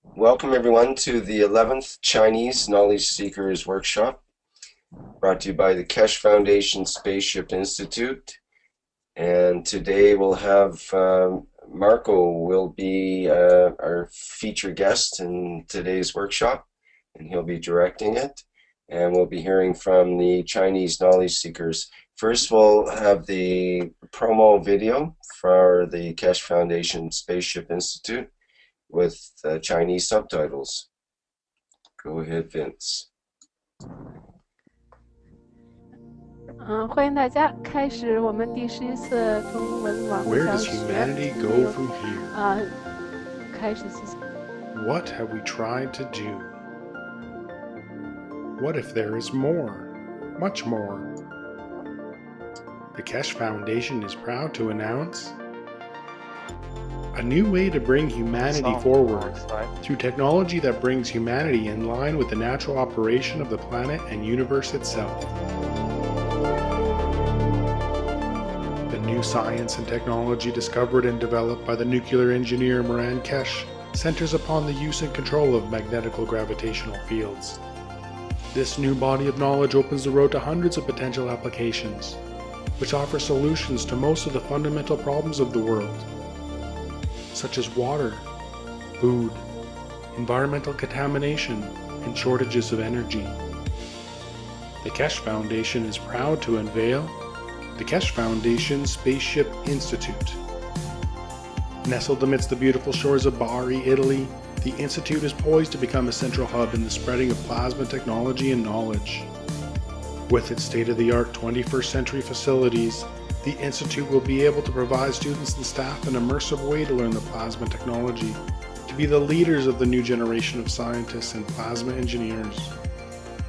Welcome everyone to the 11th Chinese Knowledge Seekers Workshop, brought to you by the Keshe Foundation Spaceship Institute. And today we'll have Marco will be our featured guest in today's workshop, and he'll be directing it. And we'll be hearing from the Chinese Knowledge Seekers. First, we'll have the promo video for the Keshe Foundation Spaceship Institute with Chinese subtitles. Go ahead, Vince. 欢迎大家开始我们第11次中文网络 Where 教 does 学。 humanity go from here? 开始之前 What have we tried to do? What if there is more? Much more. The Keshe Foundation is proud to announce a new way to bring humanity forward through technology that brings humanity in line with the natural operation of the planet and universe itself. The new science and technology discovered and developed by the nuclear engineer Moran Keshe centers upon the use and control of magnetical gravitational fields. This new body of knowledge opens the road to hundreds of potential applications, which offer solutions to most of the fundamental problems of the world, such as water, food, environmental contamination, and shortages of energy. The Keshe Foundation is proud to unveil the Keshe Foundation Spaceship Institute. Nestled amidst the beautiful shores of Bari, Italy, the Institute is poised to become a central hub in the spreading of plasma technology and knowledge. With its state-of-the-art 21st century facilities, the Institute will be able to provide students and staff an immersive way to learn the plasma technology, to be the leaders of the new generation of scientists and plasma engineers.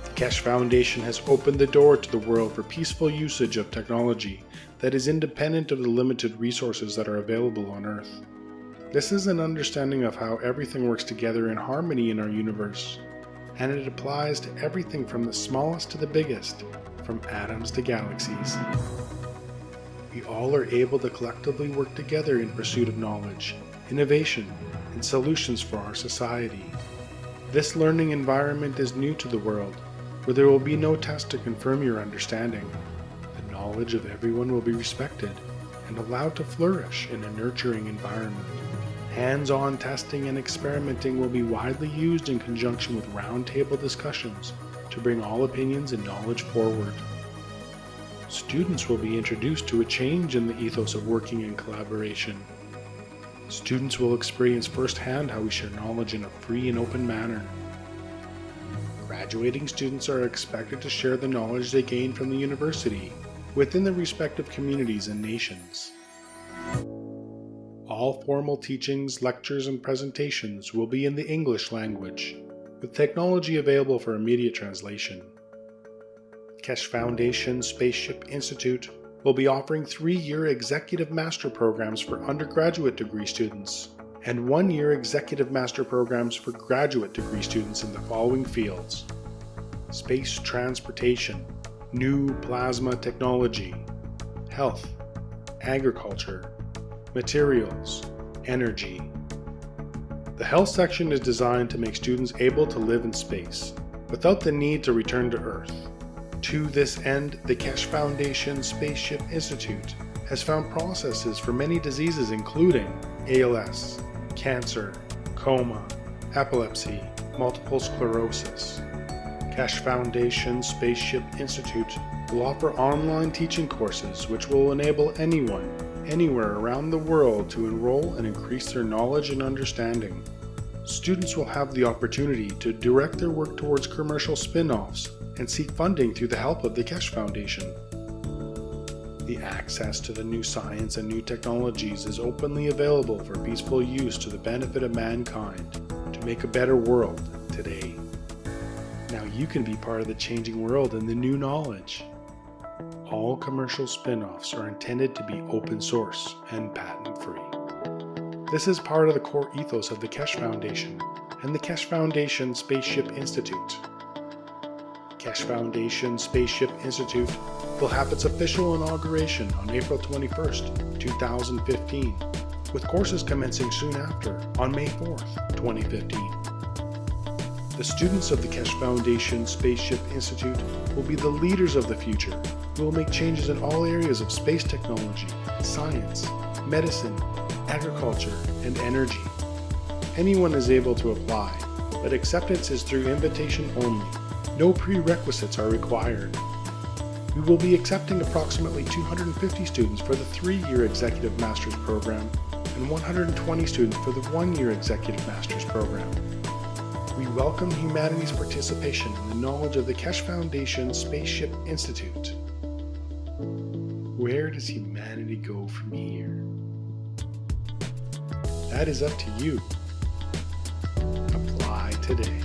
The Keshe Foundation has opened the door to the world for peaceful usage of technology that is independent of the limited resources that are available on Earth. This is an understanding of how everything works together in harmony in our universe, and it applies to everything from the smallest to the biggest, from atoms to galaxies. We all are able to collectively work together in pursuit of knowledge, innovation, and solutions for our society. This learning environment is new to the world, where there will be no test to confirm your understanding. The knowledge of everyone will be respected and allowed to flourish in a nurturing environment. Hands-on testing and experimenting will be widely used in conjunction with roundtable discussions to bring all opinions and knowledge forward. Students will be introduced to a change in the ethos of working in collaboration. Students will experience firsthand how we share knowledge in a free and open manner. Graduating students are expected to share the knowledge they gain from the university within their respective communities and nations. All formal teachings, lectures, and presentations will be in the English language, with technology available for immediate translation. Keshe Foundation Spaceship Institute will be offering 3-year executive master programs for undergraduate degree students and 1-year executive master programs for graduate degree students in the following fields: space transportation, new plasma technology, health, agriculture, materials, energy. The health section is designed to make students able to live in space without the need to return to Earth. To this end, the Keshe Foundation Spaceship Institute has found processes for many diseases including ALS, cancer, coma, epilepsy, multiple sclerosis. Keshe Foundation Spaceship Institute will offer online teaching courses which will enable anyone, anywhere around the world to enroll and increase their knowledge and understanding. Students will have the opportunity to direct their work towards commercial spin-offs and seek funding through the help of the Keshe Foundation. The access to the new science and new technologies is openly available for peaceful use to the benefit of mankind to make a better world today. Now you can be part of the changing world and the new knowledge. All commercial spin-offs are intended to be open source and patent-free. This is part of the core ethos of the Keshe Foundation and the Keshe Foundation Spaceship Institute. Keshe Foundation Spaceship Institute will have its official inauguration on April 21st, 2015, with courses commencing soon after on May 4th, 2015. The students of the Keshe Foundation Spaceship Institute will be the leaders of the future who will make changes in all areas of space technology, science, medicine, agriculture, and energy. Anyone is able to apply, but acceptance is through invitation only. No prerequisites are required. We will be accepting approximately 250 students for the 3-year Executive Master's Program and 120 students for the 1-year Executive Master's Program. We welcome humanity's participation in the knowledge of the Keshe Foundation Spaceship Institute. Where does humanity go from here? That is up to you. Apply today.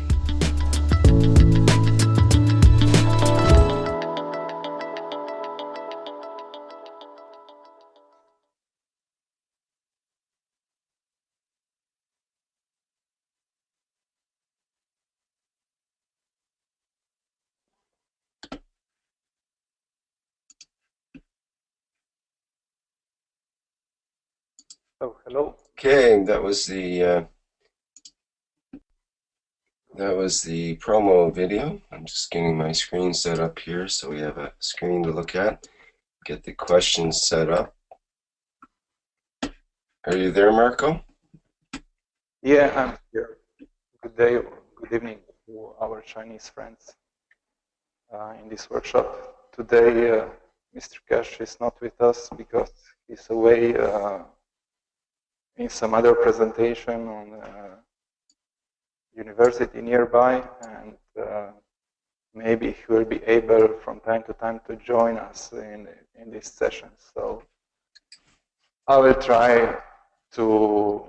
Oh, hello. Okay, that was the promo video. I'm just getting my screen set up here so we have a screen to look at. Get the questions set up. Are you there, Marco? Yeah, I'm here. Good day or good evening to our Chinese friends in this workshop. Today, Mr. Keshe is not with us because he's away in some other presentation on university nearby, and maybe he will be able from time to time to join us in this session. So I will try to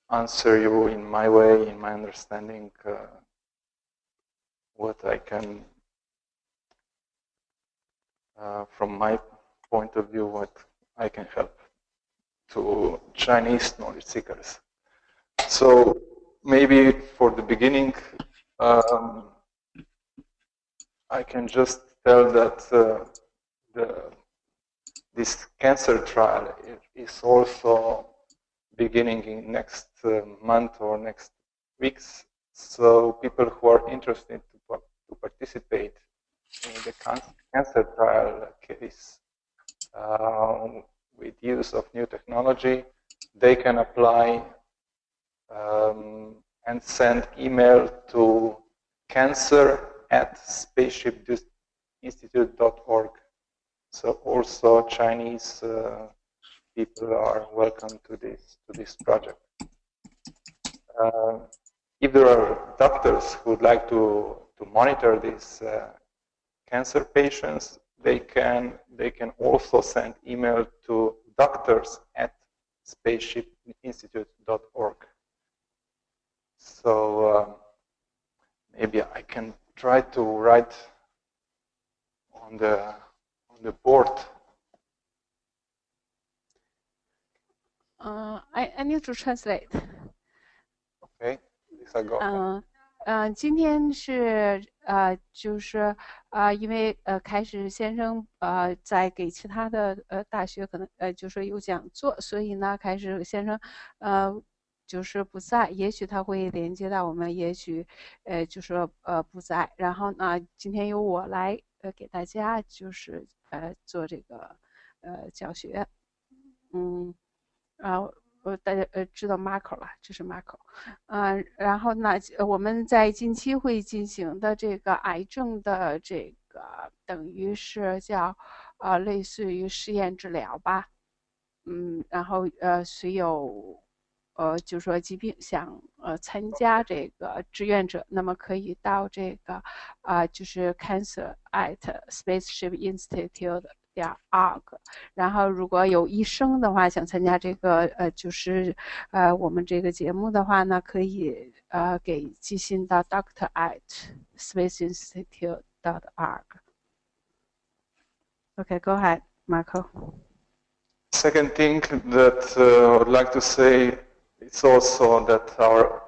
answer you in my way, in my understanding, what I can, from my point of view, what I can help to Chinese knowledge seekers. So maybe for the beginning, I can just tell that this cancer trial is also beginning in next month or next weeks. So people who are interested to participate in the cancer trial case with use of new technology, they can apply and send email to cancer@spaceshipinstitute.org. So also Chinese people are welcome to this project. If there are doctors who would like to monitor these cancer patients, they can also send email to doctors@spaceshipinstitute.org. So maybe I can try to write on the board. I need to translate. Okay, this I go. 今天是就是因为开始先生在给其他的大学可能就是有讲座，所以呢开始先生就是不在，也许他会连接到我们，也许就是不在。然后呢，今天由我来给大家就是做这个教学，大家知道 Marco 了，这是 Marco，然后呢，我们在近期会进行的这个癌症的这个等于是叫类似于实验治疗吧，然后虽有就是说疾病想参加这个志愿者，那么可以到这个就是 cancer@spaceshipinstitute.org， 然后如果有医生的话想参加这个就是我们这个节目的话呢，可以给寄信到 doctor@spaceinstitute.org。 Okay, go ahead, Marco. Second thing that I would like to say, it's also that our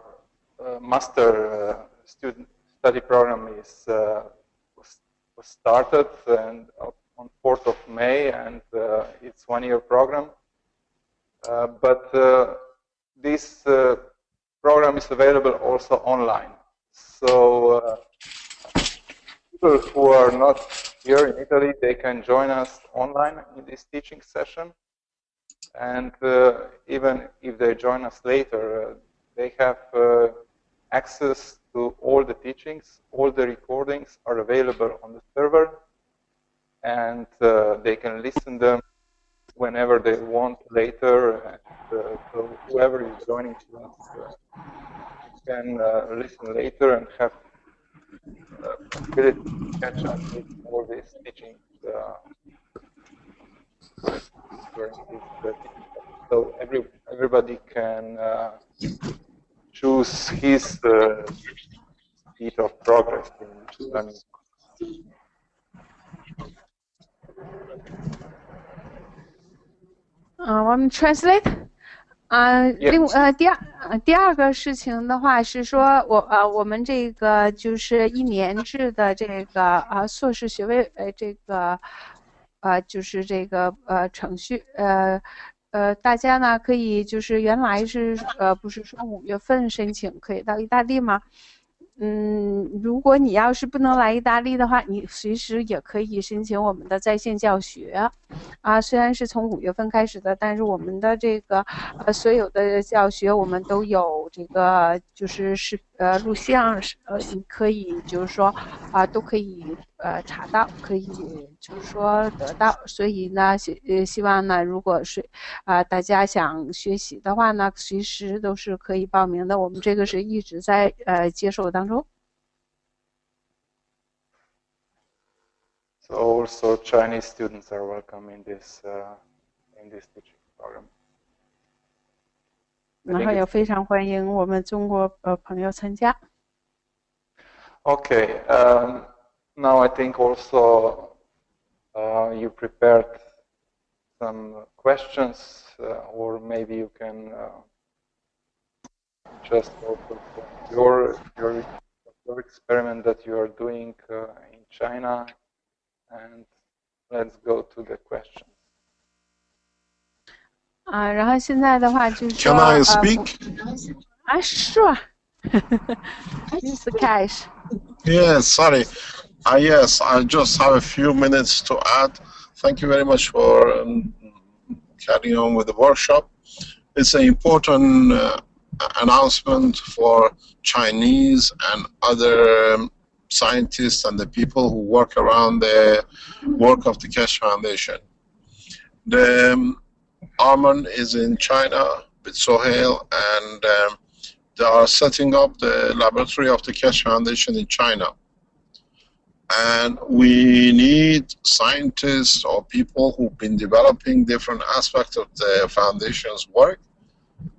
master student study program was started and on 4th of May, and it's 1-year program. But this program is available also online. So people who are not here in Italy, they can join us online in this teaching session. And even if they join us later, they have access to all the teachings. All the recordings are available on the server, and they can listen them whenever they want later. And so whoever is joining us can listen later and have ability to catch up with all these teachings during this teaching. So everybody can choose his speed of progress in learning.我们 translate。第二个事情的话是说，我们这个就是1年制的这个硕士学位这个就是这个程序大家呢可以就是原来是不是说5月份申请可以到意大利吗？如果你要是不能来意大利的话，你随时也可以申请我们的在线教学虽然是从5月份开始的，但是我们的这个所有的教学我们都有这个就是录像你可以就是说都可以查到，可以就是说得到。所以呢希望呢如果是大家想学习的话呢，随时都是可以报名的，我们这个是一直在接受当中。So also Chinese students are welcome in this teaching program. 然后也非常欢迎我们中国朋友参加。Okay, now I think also you prepared some questions, or maybe you can just also your experiment that you are doing in China, and let's go to the questions. 然后现在的话就是说 Can I speak? Sure. Mr. Cash. Yes, sorry. Yes, I just have a few minutes to add. Thank you very much for carrying on with the workshop. It's an important announcement for Chinese and other scientists and the people who work around the work of the Keshe Foundation. The Arman is in China with Sohail, and they are setting up the laboratory of the Keshe Foundation in China. And we need scientists or people who've been developing different aspects of the foundation's work,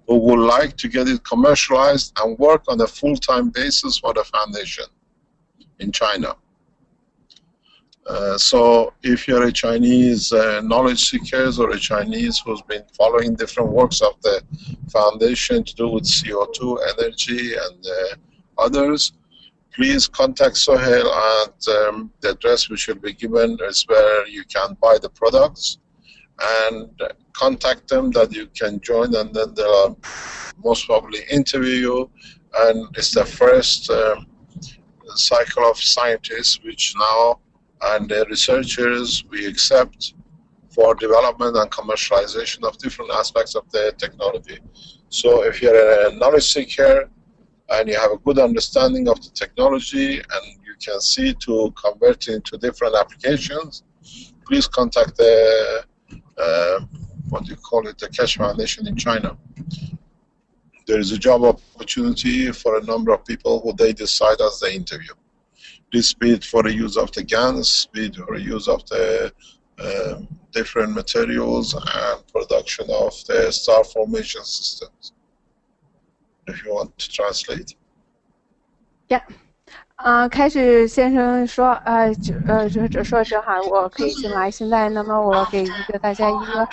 who would like to get it commercialized and work on a full-time basis for the foundation in China. So if you're a Chinese knowledge seekers or a Chinese who's been following different works of the foundation to do with CO2, energy, and others, please contact Sohail at the address which will be given is where you can buy the products, and contact them that you can join, and then they'll most probably interview you. And it's the first cycle of scientists which now and the researchers we accept for development and commercialization of different aspects of the technology. So if you're a knowledge seeker and you have a good understanding of the technology and you can see to convert it into different applications, please contact the the Keshe Foundation in China. There is a job opportunity for a number of people who they decide as they interview. This be it for the use of the GANs, be it for the use of the different materials and production of the star formation systems. If you want to translate. Yeah. 开始先生说，说正好我可以进来。现在，那么我给大家一个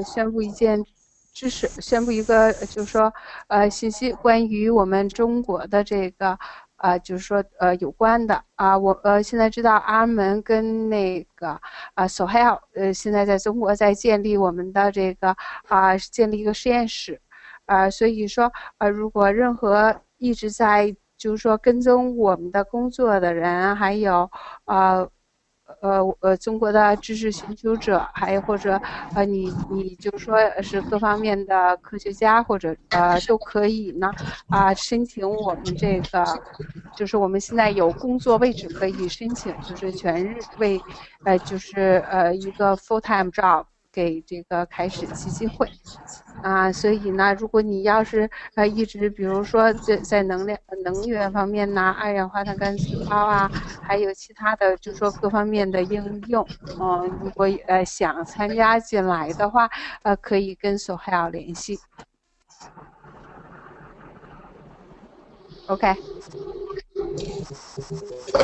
宣布一件知识，宣布一个就是说信息，关于我们中国的这个就是说有关的我现在知道阿门跟那个Sohail现在在中国在建立我们的这个建立一个实验室。所以说如果任何一直在就是说跟踪我们的工作的人，还有中国的知识寻求者，还有或者你就说是各方面的科学家，或者都可以呢申请我们这个，就是我们现在有工作位置可以申请，就是全日为就是一个 full-time job 给这个开始基金会。所以呢，如果你要是一直比如说在能源方面呢，二氧化碳干细胞还有其他的就是说各方面的应用，如果想参加进来的话，可以跟索海尔联系。OK。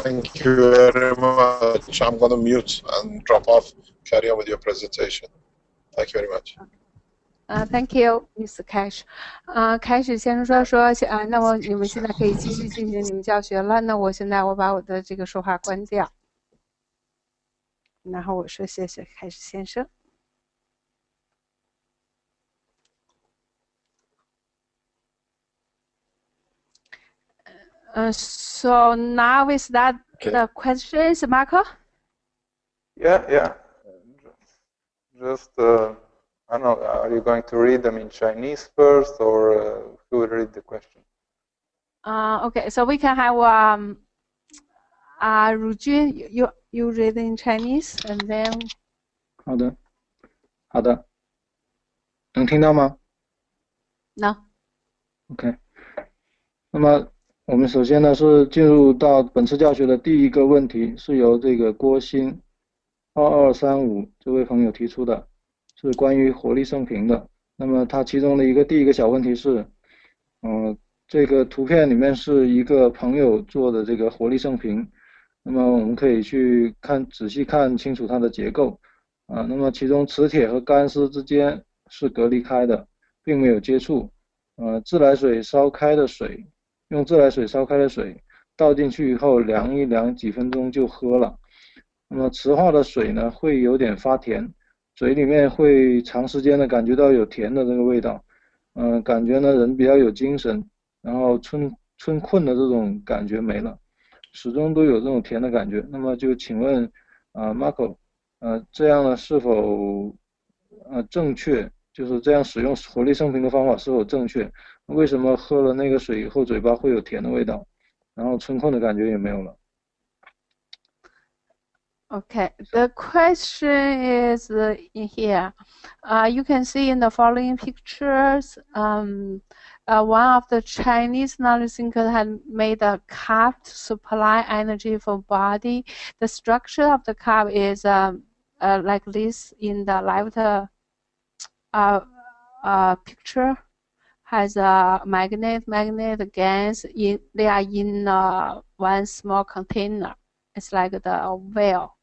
Thank you very much. I'm going to mute and drop off. Carry on with your presentation. Thank you very much. Thank you, Mr. Cash. 开始先生说那么你们现在可以继续进行你们教学了。那我现在把我的这个说话关掉，然后我说谢谢开始先生。So now we start the questions, Marco. Yeah. Just I don't know. Are you going to read them in Chinese first, or who will read the question? Okay, so we can have Rujun, you read in Chinese, and then. 好的，能听到吗？ No. OK。那么我们首先呢是进入到本次教学的第一个问题，是由这个郭鑫2235这位朋友提出的，是关于活力生平的。那么他其中的第一个小问题是，这个图片里面是一个朋友做的这个活力生平，那么我们可以去仔细看清楚它的结构那么其中磁铁和干丝之间是隔离开的，并没有接触。自来水烧开的水，用自来水烧开的水倒进去以后凉一凉，几分钟就喝了。那么磁化的水呢会有点发甜，嘴里面会长时间的感觉到有甜的这个味道，感觉呢人比较有精神，然后春困的这种感觉没了，始终都有这种甜的感觉。那么就请问Marco，这样呢是否正确？就是这样使用活力生平的方法是否正确？为什么喝了那个水以后嘴巴会有甜的味道，然后春困的感觉也没有了？ Okay, the question is in here. You can see in the following pictures, one of the Chinese knowledge thinkers had made a cup to supply energy for body. The structure of the cup is like this in the left picture. Has a magnet gas. They are in one small container. It's like the whale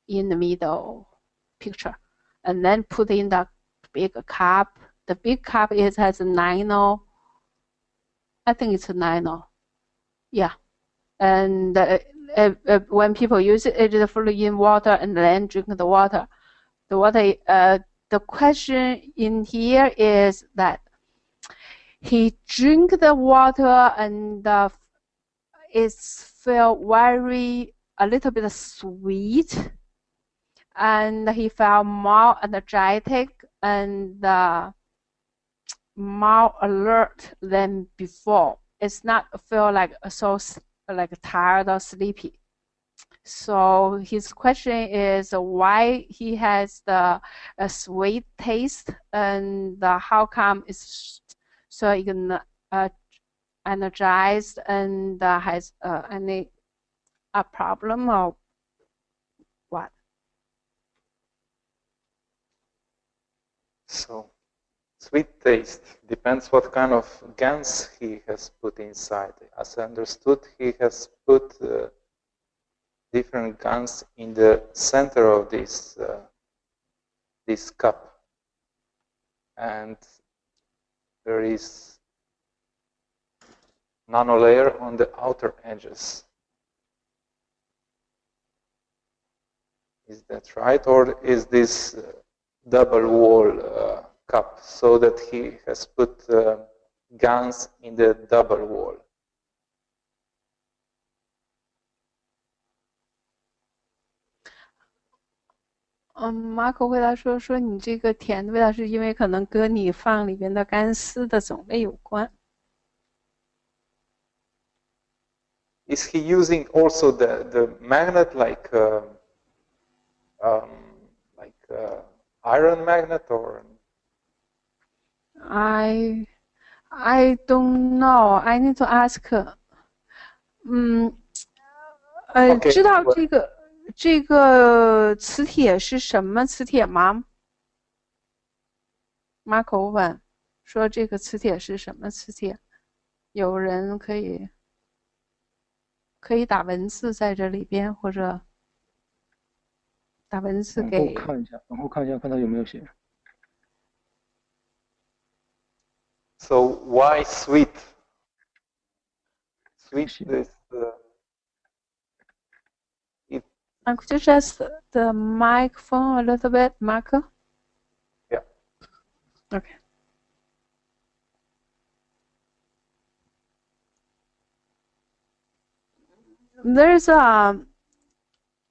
in the middle picture, and then put in the big cup. The big cup has a nano. I think it's a nano. Yeah, and when people use it, it is fully in water and then drink the water. The water. The question in here is that he drink the water and it felt a little bit sweet, and he felt more energetic and more alert than before. It's not feel like so like tired or sleepy. So his question is why he has the sweet taste, and how come it's so energized, and has any problem or what? So, sweet taste depends what kind of gans he has put inside. As I understood, he has put different gans in the center of this cup, and there is nanolayer on the outer edges. Is that right, or is this double wall cup, so that he has put guns in the double wall. Marco 回答说你这个甜的味道是因为可能跟你放里边的干丝的种类有关。Is he using also the magnet like iron magnet or? I don't know. I need to ask. 知道这个磁铁是什么磁铁吗 ？Marco 问说这个磁铁是什么磁铁？有人可以打文字在这里边，或者打文字给。往后看一下，看他有没有写。So why sweet? Sweet is Could you adjust the microphone a little bit, Marco? Yeah. Okay.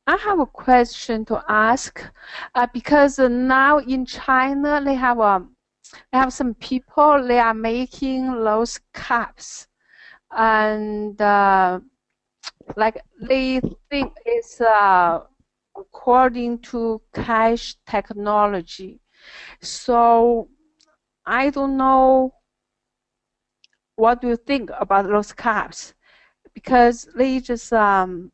I have a question to ask, because now in China they have some people, they are making those cups, and like they think it's according to cash technology. So I don't know, what do you think about those cups? Because they just sometimes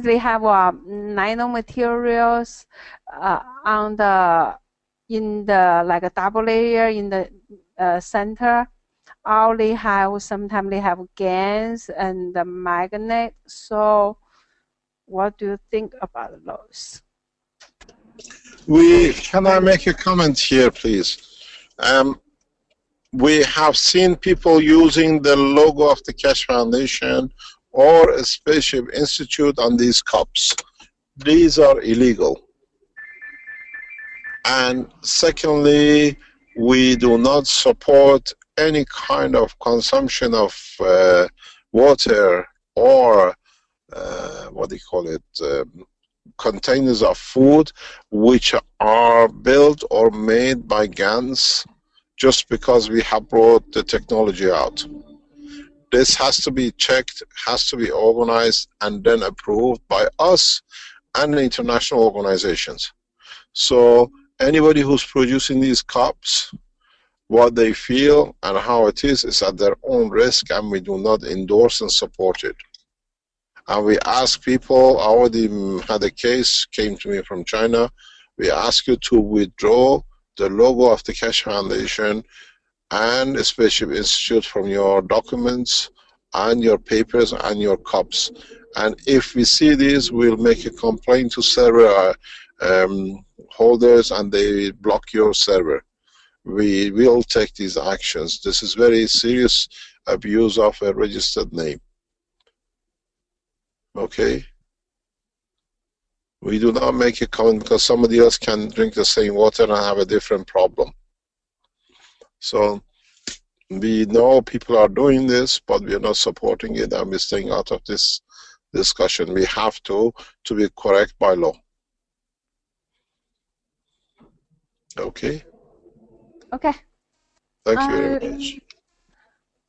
they have nanomaterials in the like a double layer in the center. Or sometimes they have GaNs and the magnet. So what do you think about those? Can I make a comment here, please? We have seen people using the logo of the Keshe Foundation or a Spaceship Institute on these cups. These are illegal. And secondly, we do not support any kind of consumption of water or containers of food which are built or made by GaNs just because we have brought the technology out. This has to be checked, has to be organized, and then approved by us and international organizations. So anybody who's producing these cups, what they feel and how it is at their own risk, and we do not endorse and support it. And we ask people, I already had a case, came to me from China, we ask you to withdraw the logo of the Keshe Foundation and the Spaceship Institute from your documents and your papers and your cups. And if we see these, we'll make a complaint to server holders and they block your server. We will take these actions. This is very serious abuse of a registered name. Okay? We do not make a comment because somebody else can drink the same water and have a different problem. So we know people are doing this, but we are not supporting it, and we're staying out of this discussion. We have to be correct by law. Okay? Okay. Thank you very much.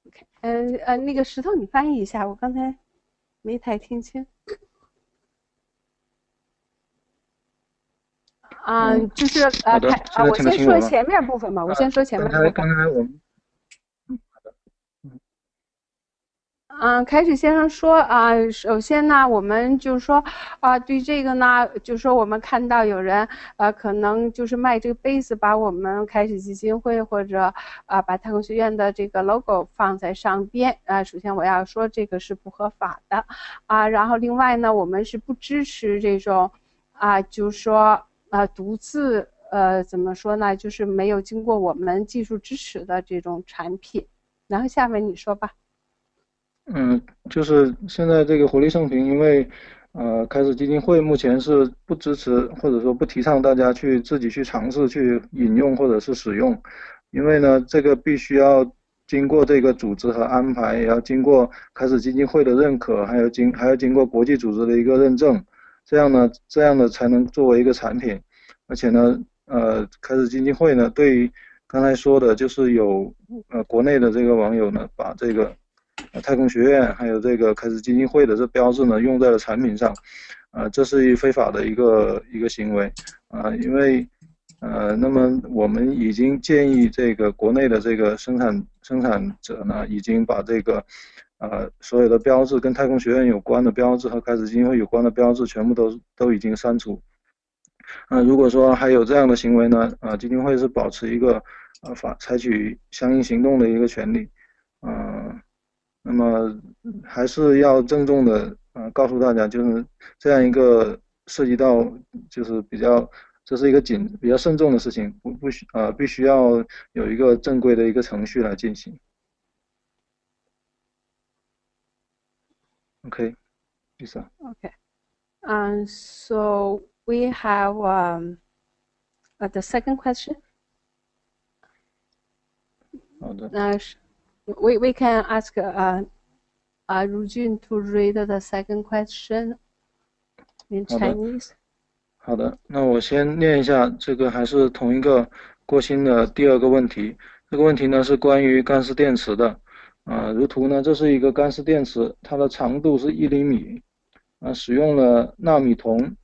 Okay. 那个石头你翻译一下，我刚才没太听清。就是我先说前面部分吧，我先说前面部分。刚才我们开始先生说首先呢，我们就是说对这个呢，就是说我们看到有人可能就是卖这个杯子，把我们开始基金会或者把太空学院的这个 logo 放在上边首先我要说这个是不合法的然后另外呢，我们是不支持这种就是说独自怎么说呢，就是没有经过我们技术支持的这种产品。然后下面你说吧。就是现在这个活力圣瓶，因为开始基金会目前是不支持或者说不提倡大家自己去尝试去引用或者是使用，因为呢这个必须要经过这个组织和安排，也要经过开始基金会的认可，还要经过国际组织的一个认证，这样的才能作为一个产品。而且呢开始基金会呢对于刚才说的就是有国内的这个网友呢把这个太空学院还有这个开始基金会的这标志呢用在了产品上，这是非法的一个行为，因为那么我们已经建议这个国内的这个生产者呢，已经把这个所有的标志跟太空学院有关的标志和开始基金会有关的标志全部都已经删除。如果说还有这样的行为呢，基金会是保持一个采取相应行动的一个权利。那么还是要郑重的告诉大家，就是这样一个涉及到就是这是一个比较慎重的事情，必须要有一个正规的一个程序来进行。Okay, Lisa. Okay. So we have the second question. 好的。We can ask Rujun to read the second question in Chinese. 好的，那我先念一下，这个还是同一个郭鑫的第二个问题。这个问题呢是关于干式电池的。如图呢，这是一个干式电池，它的长度是1厘米，使用了纳米铜、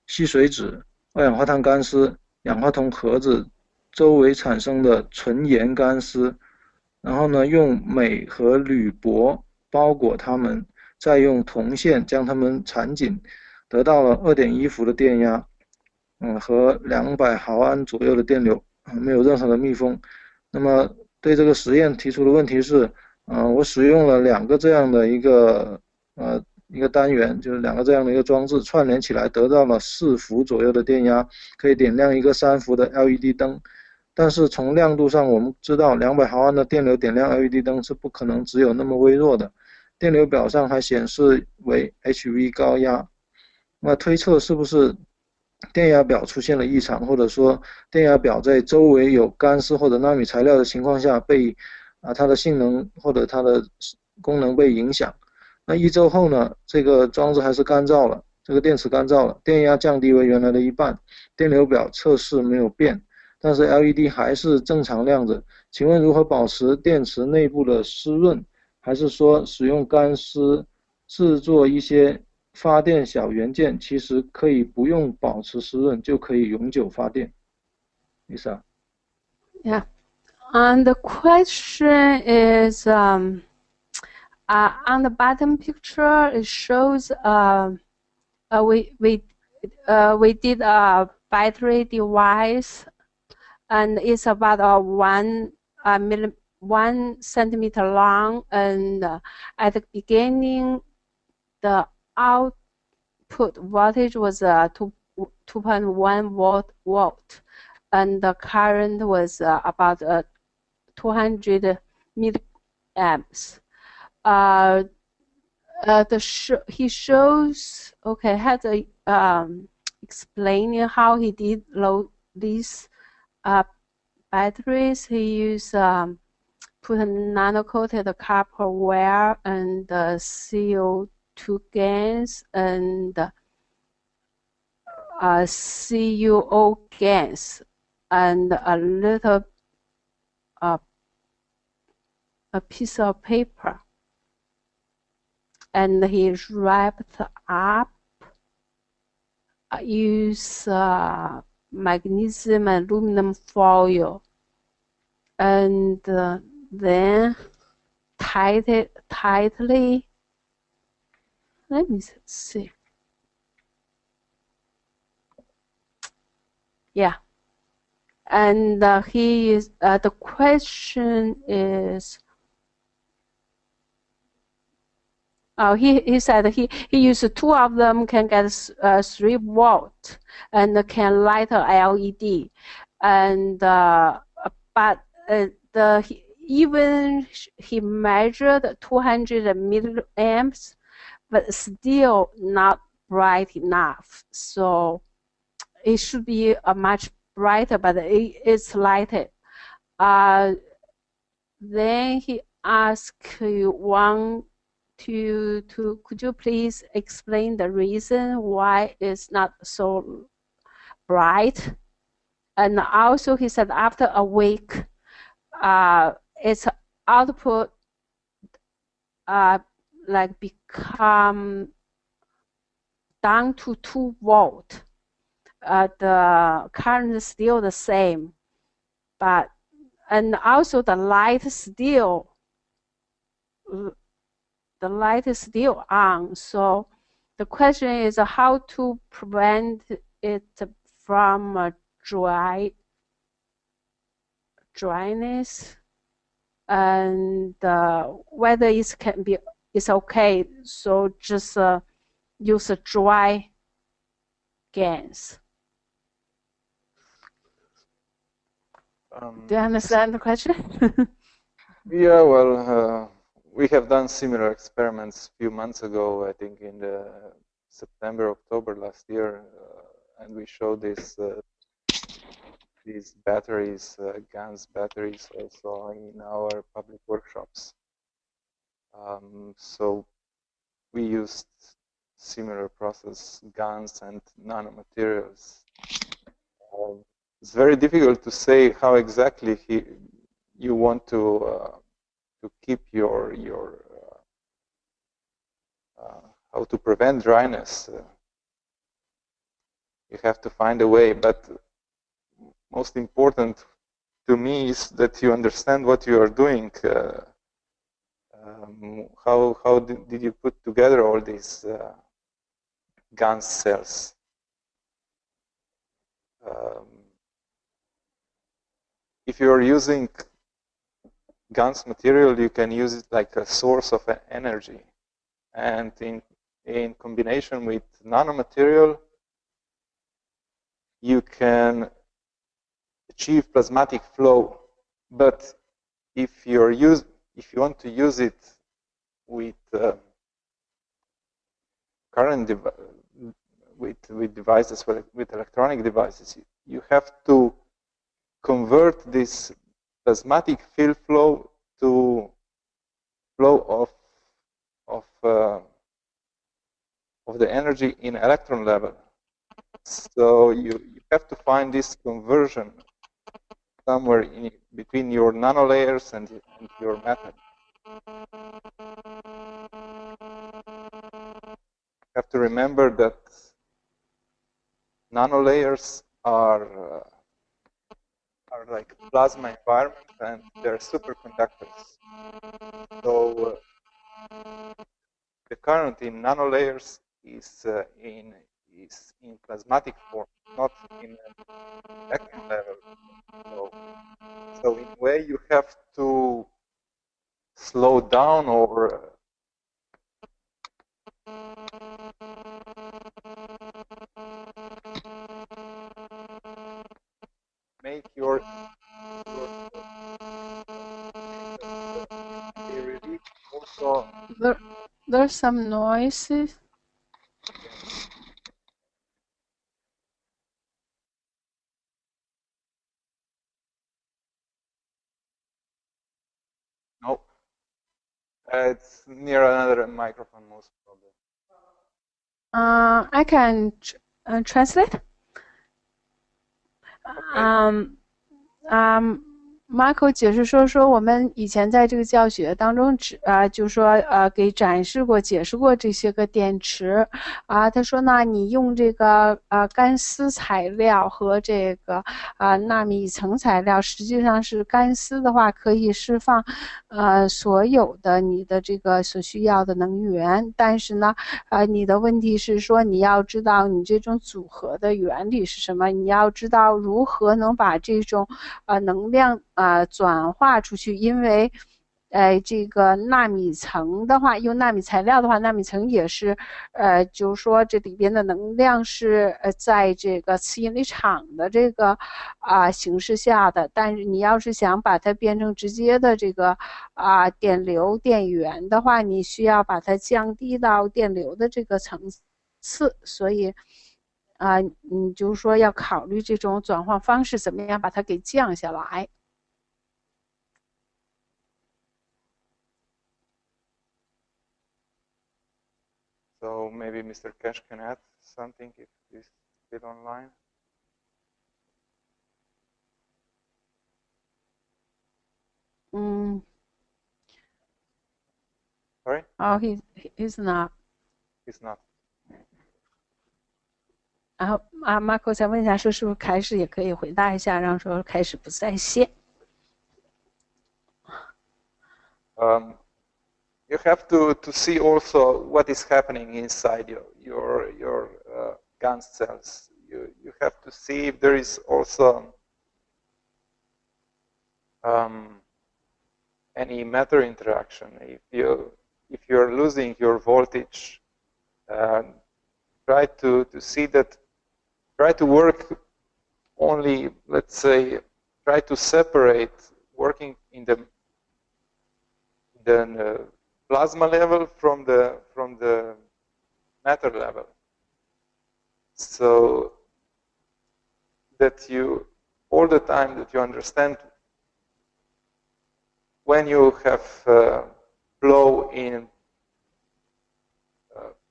吸水纸、二氧化碳干丝、氧化铜盒子周围产生的纯盐干丝，然后呢用镁和铝箔包裹它们，再用铜线将它们缠紧，得到了2.1伏的电压，和200毫安左右的电流，没有任何的密封。那么对这个实验提出的问题是，我使用了2个这样的一个单元，就是2个这样的一个装置串联起来，得到了4伏左右的电压，可以点亮一个3伏的 LED 灯。但是从亮度上，我们知道200毫安的电流点亮 LED 灯是不可能只有那么微弱的，电流表上还显示为 HV 高压。那推测是不是电压表出现了异常，或者说电压表在周围有干丝或者纳米材料的情况下它的性能或者它的功能被影响。那1周后呢，这个装置还是干燥了，这个电池干燥了，电压降低为原来的1半，电流表测试没有变，但是 LED 还是正常亮着。请问如何保持电池内部的湿润？还是说使用干丝制作一些发电小元件，其实可以不用保持湿润就可以永久发电？ Lisa. Yeah. And the question is on the bottom picture it shows we did a battery device and it's about 1 centimeter long, and at the beginning the output voltage was 2.1 volt and the current was about 200 milliamps. He shows has explaining how he did load these batteries. He used put a nano-coated copper wire and CO2 gas and CuO gas and a little a piece of paper, and he wrapped up, use magnesium and aluminum foil, and then tightly, let me see. Yeah. And the question is, he said he used 2 of them, can get 3 volt and can light a LED, and but even he measured 200 milliamps, but still not bright enough, so it should be much brighter, but it's lighted. Then he asked one to could you please explain the reason why it's not so bright? And also he said after a week, its output like become down to 2 volt. The current is still the same, but and also the light is still on. So the question is how to prevent it from dryness, and whether it's okay. So just use a dry GANs. Do you understand the question? Yeah, well, we have done similar experiments a few months ago, I think in the September, October last year, and we showed these batteries, GANs batteries, also in our public workshops. So we used similar process, GANs and nanomaterials. It's very difficult to say how exactly you want to keep your how to prevent dryness. You have to find a way, but most important to me is that you understand what you are doing. How did you put together all these GAN cells? If you are using GANs material, you can use it like a source of energy, and in combination with nanomaterial, you can achieve plasmatic flow. But if you want to use it with with devices, with electronic devices, you have to convert this plasmatic field flow to flow of the energy in electron level. So you have to find this conversion somewhere between your nanolayers and your method. You have to remember that nanolayers are like plasma environment, and they're superconductors. So the current in nanolayers is in plasmatic form, not in electron level. So in a way, you have to slow down or make your release also. There's some noises. No, it's near another microphone, most probably. I can translate. Okay. Marco 解释说我们以前在这个教学当中就是说给展示过解释过这些个电池他说呢你用这个干丝材料和这个纳米层材料，实际上是干丝的话可以释放所有的你的这个所需要的能源，但是呢你的问题是说你要知道你这种组合的原理是什么，你要知道如何能把这种能量转化出去，因为这个纳米层的话，用纳米材料的话，纳米层也是就是说这里边的能量是在这个磁引力场的这个形式下的，但是你要是想把它变成直接的这个电流电源的话，你需要把它降低到电流的这个层次，所以你就是说要考虑这种转换方式怎么样把它给降下来。So maybe Mr. Cash can add something if he's still online. Sorry? Oh, he's not. He's not. 然后Marco 再问一下，说是不是开始也可以回答一下，然后说开始不在线。You have to see also what is happening inside your GAN cells. You have to see if there is also any matter interaction. If you're losing your voltage, try to see that. Try to work only, let's say, try to separate working in the plasma level from the matter level, so that you all the time that you understand when you have flow in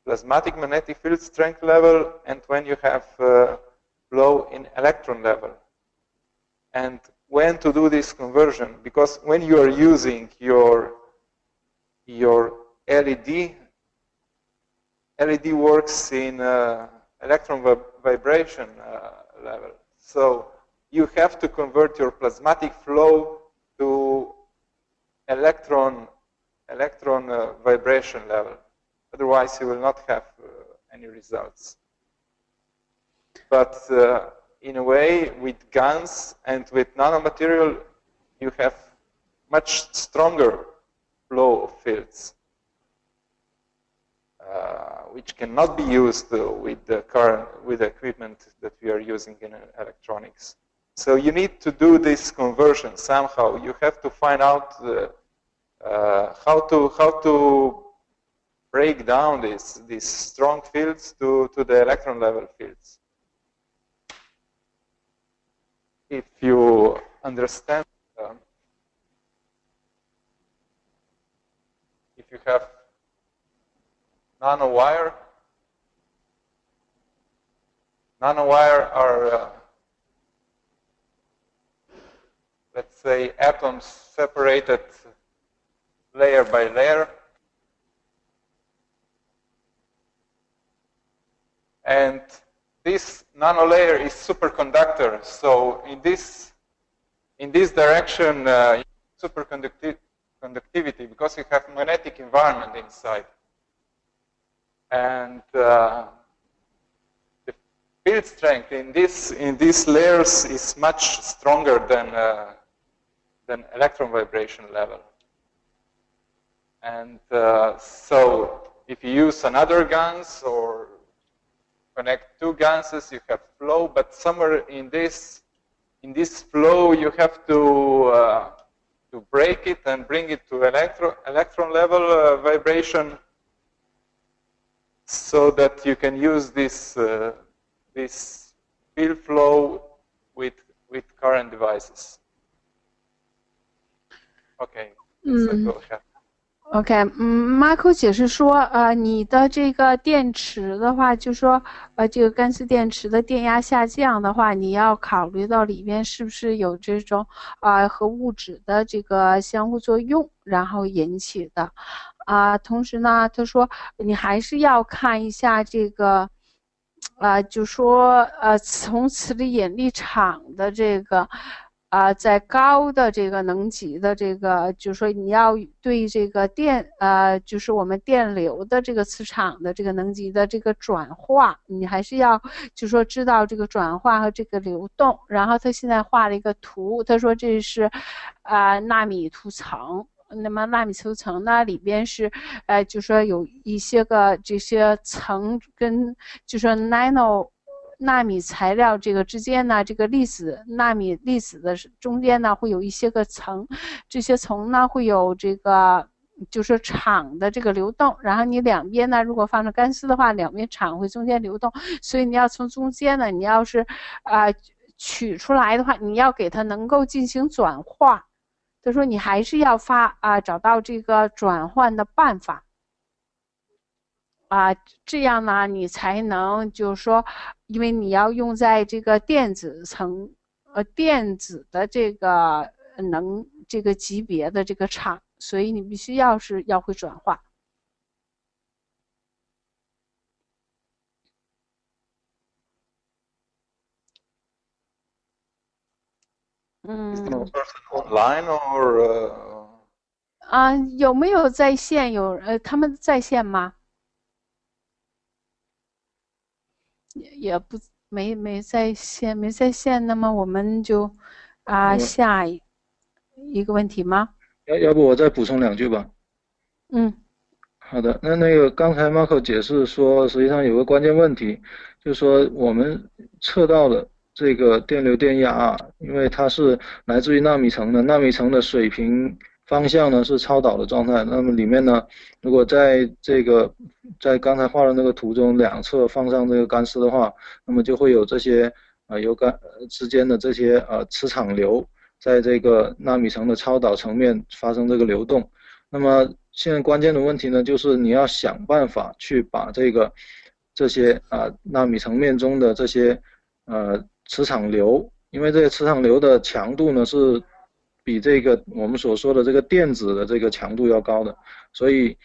plasmatic magnetic field strength level and when you have flow in electron level, and when to do this conversion, because when you are using your LED works in electron vibration level, so you have to convert your plasmatic flow to electron vibration level. Otherwise, you will not have any results. But in a way, with GANs and with nanomaterial, you have much stronger flow of fields, which cannot be used with the equipment that we are using in electronics. So you need to do this conversion somehow. You have to find out how to break down these strong fields to the electron level fields. If you understand, if you have nanowire are let's say atoms separated layer by layer, and this nanolayer is superconductor. So in this direction, superconductivity, because you have magnetic environment inside, and the field strength in these layers is much stronger than electron vibration level. And so if you use another GANs or connect two GANs, you have flow, but somewhere in this flow you have to break it and bring it to electron level vibration, so that you can use this field flow with current devices. Okay, let's go ahead. OK，Marco 解释说，你的这个电池的话，就说，这个干式电池的电压下降的话，你要考虑到里面是不是有这种和物质的这个相互作用，然后引起的。同时呢，他说你还是要看一下这个，就说从磁力引力场的这个。在高的这个能级的这个，就是说你要对这个就是我们电流的这个磁场的这个能级的这个转化，你还是要就是说知道这个转化和这个流动。然后他现在画了一个图，他说这是纳米涂层。那么纳米涂层呢，里边是就说有一些个这些层跟就说 纳米材料这个之间呢，这个纳米粒子的中间呢会有一些个层，这些层呢会有这个就是场的这个流动，然后你两边呢，如果放着干丝的话，两边场会中间流动，所以你要从中间呢，你要是取出来的话，你要给它能够进行转化。他说你还是要找到这个转换的办法这样呢你才能就是说，因为你要用在这个电子的这个这个级别的这个场，所以你必须要会转化。Is this person online or 有没有在线？他们在线吗？也不没在线，没在线。那么我们就下一个问题吗？要不我再补充2句吧。好的，那个刚才 Marco 解释说，实际上有个关键问题，就是说我们测到的这个电流电压因为它是来自于纳米层的，纳米层的水平方向呢是超导的状态，那么里面呢，如果在刚才画的那个图中两侧放上这个干丝的话，那么就会有这些油干之间的这些磁场流在这个纳米层的超导层面发生这个流动。那么现在关键的问题呢，就是你要想办法去把这些纳米层面中的这些磁场流，因为这个磁场流的强度呢是比这个我们所说的这个电子的这个强度要高的，所以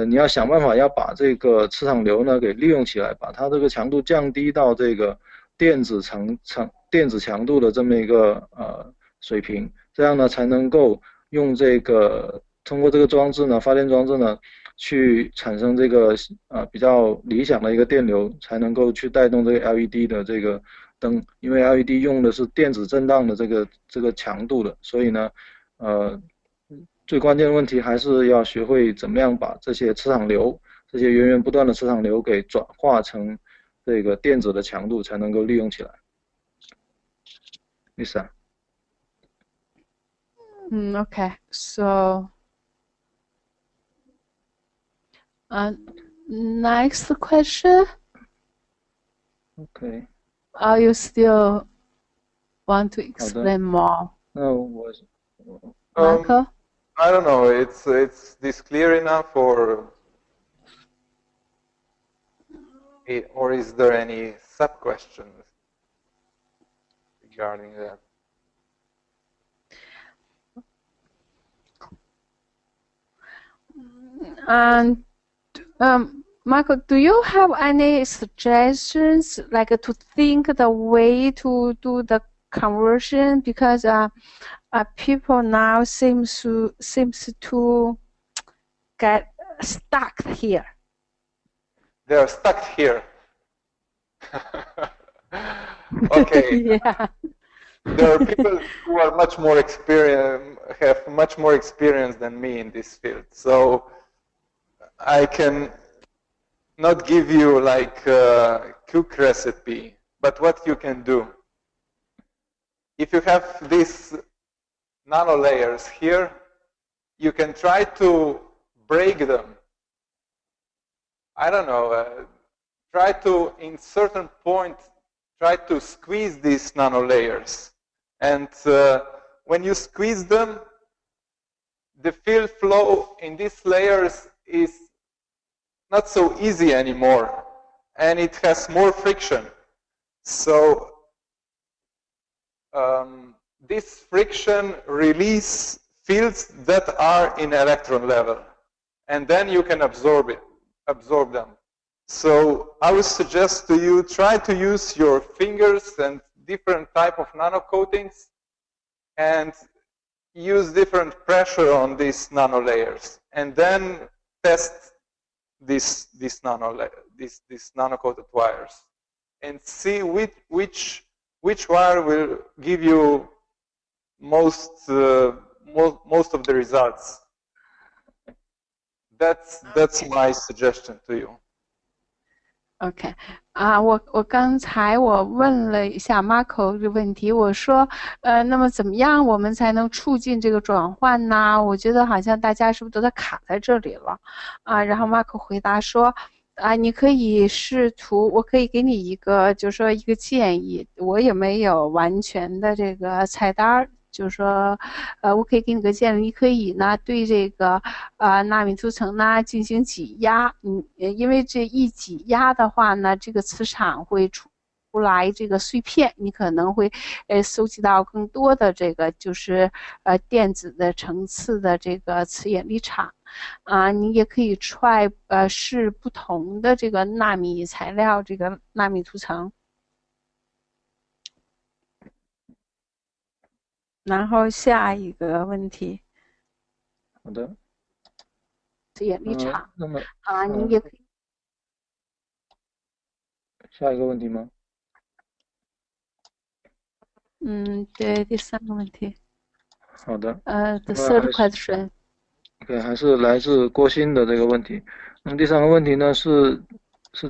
你要想办法要把这个磁场流呢给利用起来，把它这个强度降低到这个电子强度的这么一个水平，这样呢才能够用通过这个装置呢，发电装置呢，去产生这个比较理想的一个电流，才能够去带动这个 LED 的这个灯，因为 LED 用的是电子振荡的这个强度的，所以呢，最关键的问题还是要学会怎么样把这些磁场流，这些源源不断的磁场流给转化成这个电子的强度，才能够利用起来。Lisa。Okay, so next question. Okay. Are you still want to explain more? Michael? I don't know. It's this clear enough, or is there any sub questions regarding that? And Michael, do you have any suggestions, like to think the way to do the conversion? Because people now seems to get stuck here. They are stuck here. Okay. Yeah. There are people who are much more have much more experience than me in this field. So I can not give you like a cook recipe, but what you can do. If you have these nano layers here, you can try to break them. I don't know, try to, in certain point, try to squeeze these nano layers. And when you squeeze them, the field flow in these layers is not so easy anymore, and it has more friction. So this friction release fields that are in electron level, and then you can absorb them. So I would suggest to you, try to use your fingers and different type of nano coatings, and use different pressure on these nano layers, and then test these nano coated wires, and see which wire will give you most of the results. That's my suggestion to you. OK，我刚才问了一下 Marco 这个问题，我说，那么怎么样我们才能促进这个转换呢？我觉得好像大家是不是都在卡在这里了，然后 Marco 回答说，你可以试图，我可以给你一个，就是说一个建议，我也没有完全的这个菜单，就是说，我可以给你个建议，你可以呢对这个纳米涂层呢进行挤压，因为这一挤压的话呢，这个磁场会出来这个碎片，你可能会收集到更多的这个就是电子的层次的这个磁引力场。你也可以试不同的这个纳米材料，这个纳米涂层。然后下一个问题，好的，磁引力场。那么你也可以。下一个问题吗？对，第3个问题。好的。The third question. OK， 还是来自郭鑫的这个问题。那么第3个问题呢是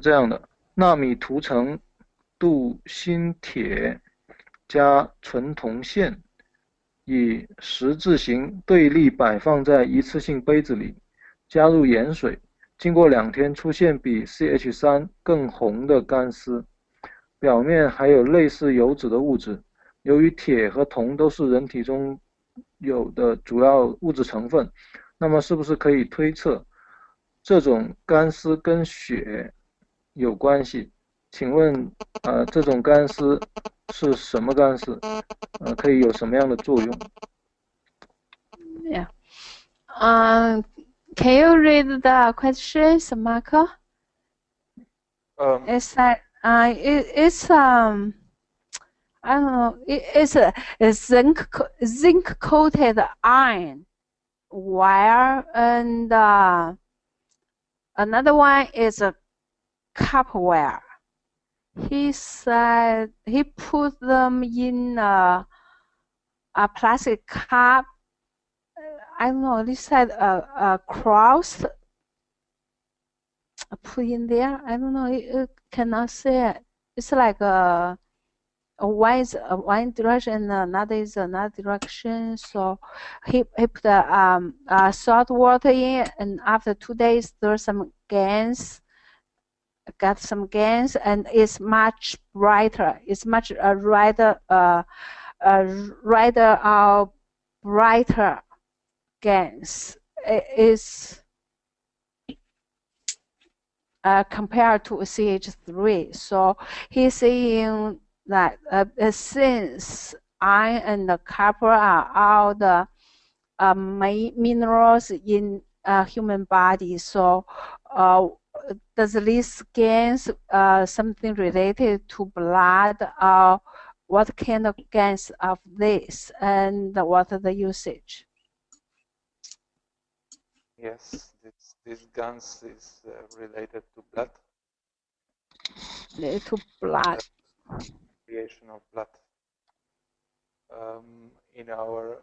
这样的：纳米涂层镀锌铁加纯铜线，以十字形对立摆放在一次性杯子里，加入盐水，经过2天出现比 CH3 更红的干丝，表面还有类似油脂的物质。由于铁和铜都是人体中有的主要物质成分，那么是不是可以推测这种干丝跟血有关系？请问这种干丝是什么干丝？可以有什么样的作用？ Yeah. Can you read the questions, Marco? It's that it's I don't know. It's a zinc coated iron wire, and another one is a copper wire. He said he put them in a plastic cup. I don't know. He said a cross put in there. I don't know. It cannot say it. It's like one is one direction and another is another direction. So he put salt water in, and after 2 days there's some gains. Got some gains, and it's much brighter. It's much brighter gains. It is compared to CH3. So he's saying that since iron and the copper are all the minerals in human body, so does this gains something related to blood, or what kind of gains of this, and what are the usage? Yes, this GANS is related to blood. Related to blood. Creation of blood. In our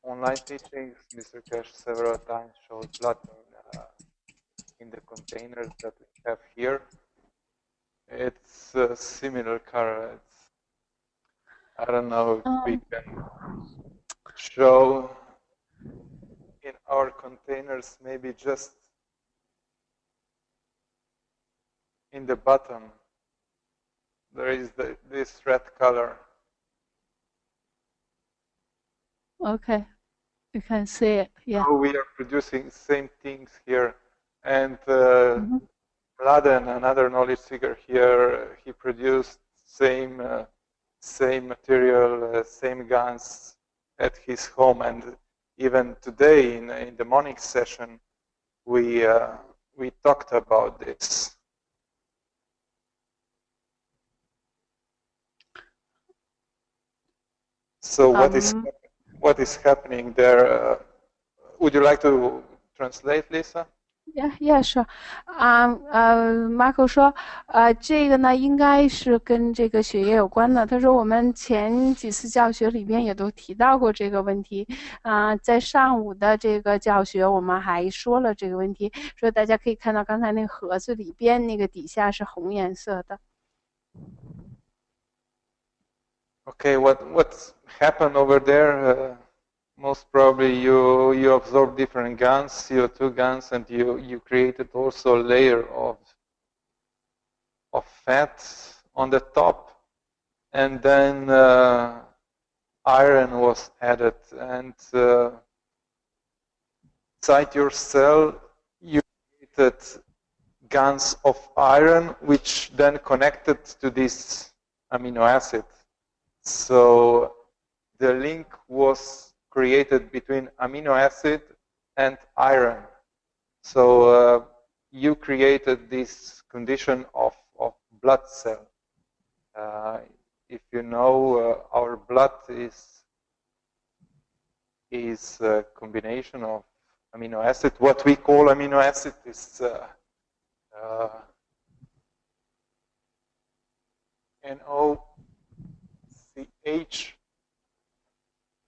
online teachings, Mr. Cash several times showed blood in the containers that we have here. It's a similar color. I don't know if we can show in our containers, maybe just in the bottom there is this red color. Okay, you can see it. Yeah. So we are producing same things here, and Mladen, another knowledge seeker here, he produced same material, same GANS at his home, and even today in the morning session we talked about this. So what is happening there? Would you like to translate, Lisa? Yeah, sure. Marco 说，这个呢应该是跟这个血液有关的。他说我们前几次教学里边也都提到过这个问题，在上午的这个教学我们还说了这个问题，说大家可以看到刚才那个盒子里边那个底下是红颜色的。Okay, what happened over there? Most probably you absorbed different GANs, CO2 GANs, and you created also a layer of fat on the top, and then iron was added, and inside your cell you created GANs of iron, which then connected to this amino acid. So the link was created between amino acid and iron. So you created this condition of blood cell. If you know, our blood is a combination of amino acid. What we call amino acid is NOCH,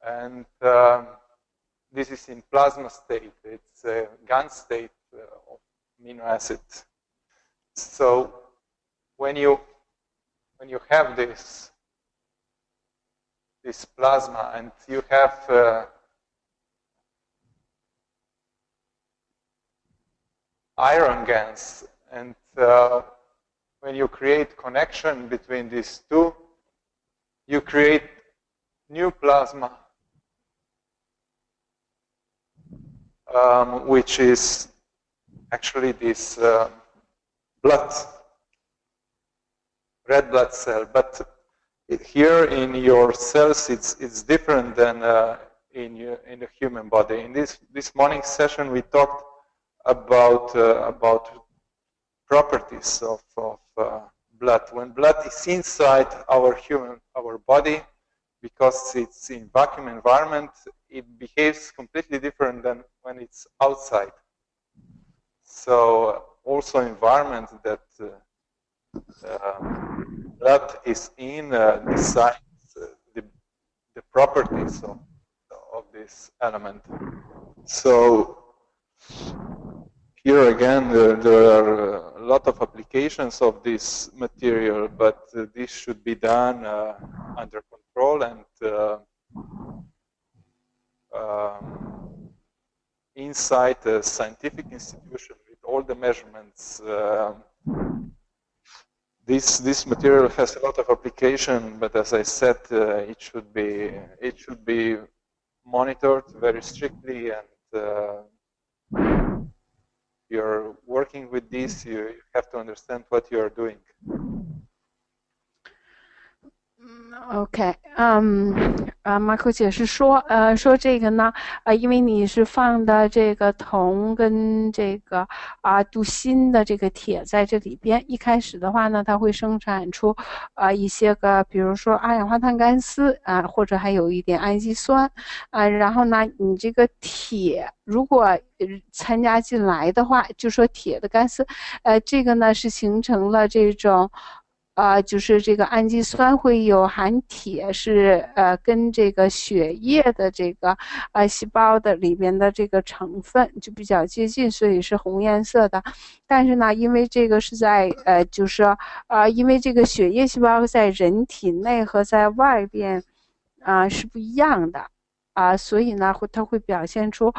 and this is in plasma state. It's a GAN state of amino acid. So when you have this plasma and you have iron GANs, and when you create connection between these two, you create new plasma, which is actually this blood, red blood cell. But here in your cells, it's different than in the human body. In this morning session, we talked about properties of blood. When blood is inside our body, because it's in vacuum environment, it behaves completely different than when it's outside. So also environment that blood is in decides the properties of this element. So here again, there are a lot of applications of this material, but this should be done under control and inside a scientific institution with all the measurements. This material has a lot of application, but as I said, it should be monitored very strictly, and you're working with this, you have to understand what you are doing. OK，马口解释说，说这个呢，因为你是放的这个铜跟这个镀锌的这个铁在这里边，一开始的话呢，它会生产出一些个，比如说二氧化碳干丝或者还有一点氨基酸然后呢，你这个铁如果参加进来的话，就说铁的干丝，这个呢是形成了这种。就是这个氨基酸会有含铁，是跟这个血液的这个细胞的里边的这个成分就比较接近，所以是红颜色的。但是呢，因为这个是在就是因为这个血液细胞在人体内和在外边是不一样的所以呢它会表现出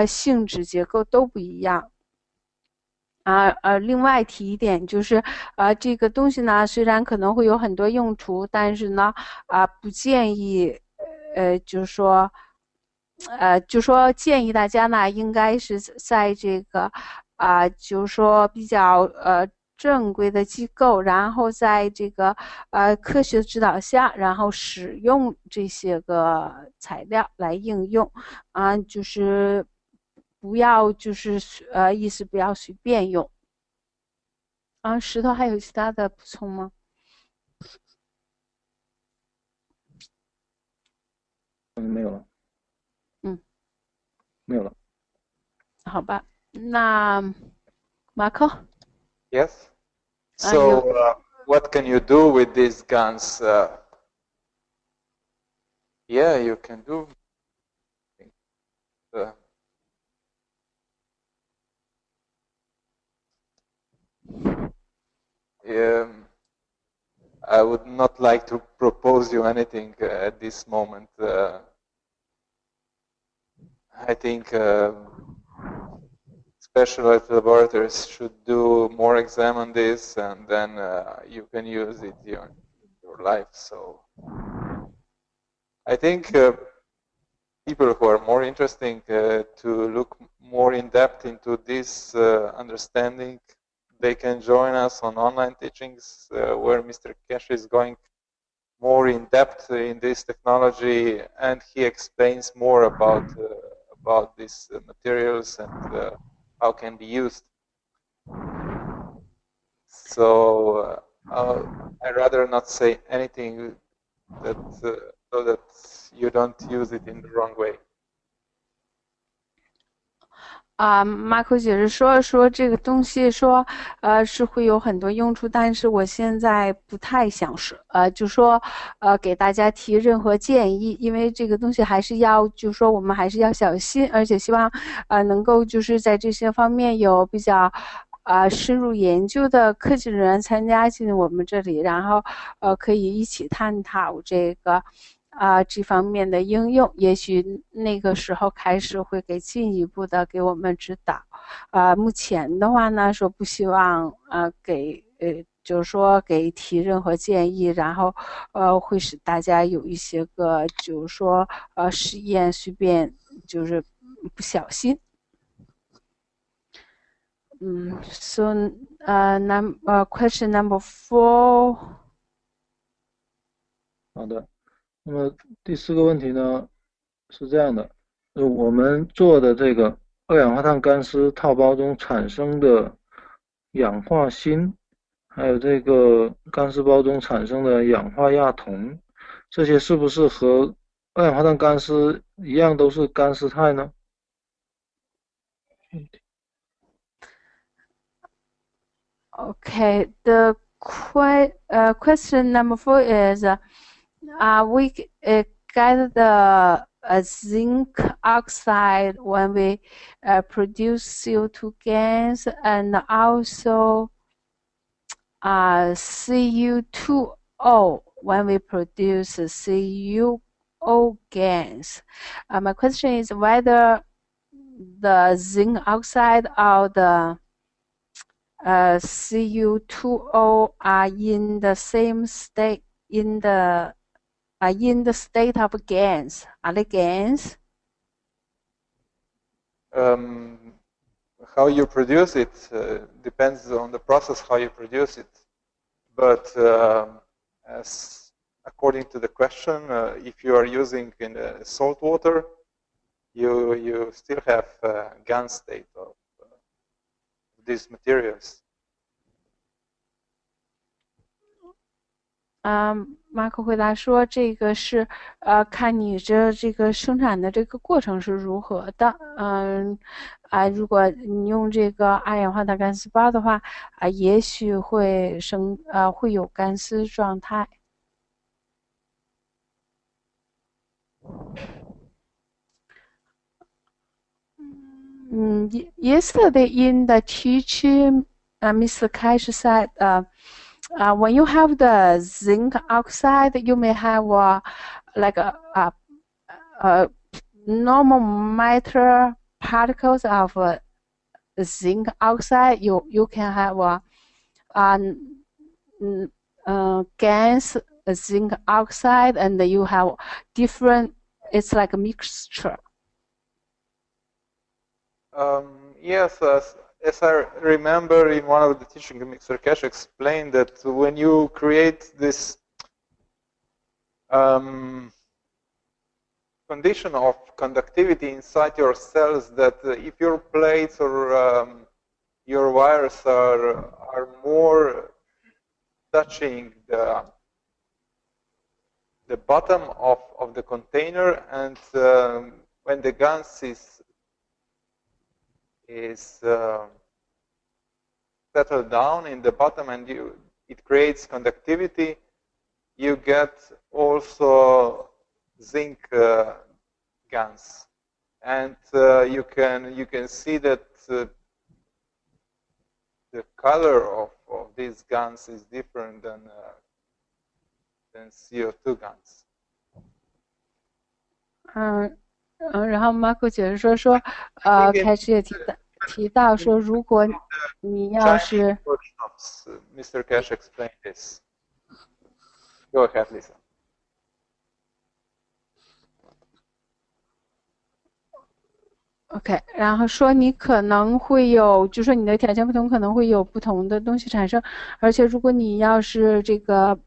性质结构都不一样。另外提一点就是，这个东西呢，虽然可能会有很多用途，但是呢，不建议，就是说，建议大家呢，应该是在这个，就是说比较正规的机构，然后在这个科学指导下，然后使用这些个材料来应用，就是。不要就是意思不要随便用石头还有其他的补充吗？没有了。没有了。好吧，那Marco? Yes. So, what can you do with these guns? Yeah, you can do. I would not like to propose you anything at this moment. I think specialized laboratories should do more exam on this, and then you can use it in your life. So I think people who are more interesting to look more in depth into this understanding, they can join us on online teachings where Mr. Kesh is going more in depth in this technology, and he explains more about these materials and how can be used. So I'd rather not say anything that so that you don't use it in the wrong way. Marco 解释说这个东西是会有很多用处，但是我现在不太想说就说给大家提任何建议，因为这个东西还是要就说我们还是要小心，而且希望能够就是在这些方面有比较深入研究的科技人员参加进我们这里，然后可以一起探讨这个这方面的应用，也许那个时候开始会给进一步的给我们指导。目前的话呢，说不希望给就是说给提任何建议，然后会使大家有一些个就是说实验随便就是不小心。So question number 4。好的，那么第4个问题呢是这样的，我们做的这个二氧化碳干丝套包中产生的氧化锌，还有这个干丝包中产生的氧化亚铜，这些是不是和二氧化碳干丝一样都是干丝肽呢？Okay, the question number 4 is, we get the zinc oxide when we produce CO2 gas, and also Cu2O when we produce CuO gas. My question is whether the zinc oxide or the Cu2O are in the same state in the state of gas. Are they gas? How you produce it depends on the process how you produce it. But as according to the question, if you are using in salt water, you still have GaN state of these materials. 马克回答说这个是看你这个生产的这个过程是如何的。如果你用这个二氧化碳干丝包的话也许会会有干丝状态。Yesterday in the teaching, Mr. Cash said when you have the zinc oxide, you may have like a normal matter particles of zinc oxide. You can have gas zinc oxide, and you have different. It's like a mixture. Yes, as I remember in one of the teaching, Mr. Cash explained that when you create this condition of conductivity inside your cells, that if your plates or your wires are more touching the bottom of the container, and when the gas is is settled down in the bottom, and it creates conductivity. You get also zinc guns, and you can see that the color of these guns is different than CO2 guns. 然后 Marco 解释说，开始也提到说，如果你要是 workshops, Mr. Cash explained this. Go ahead, Lisa. OK， 然后说你可能会有，就说你的条件不同，可能会有不同的东西产生，而且如果你要是这个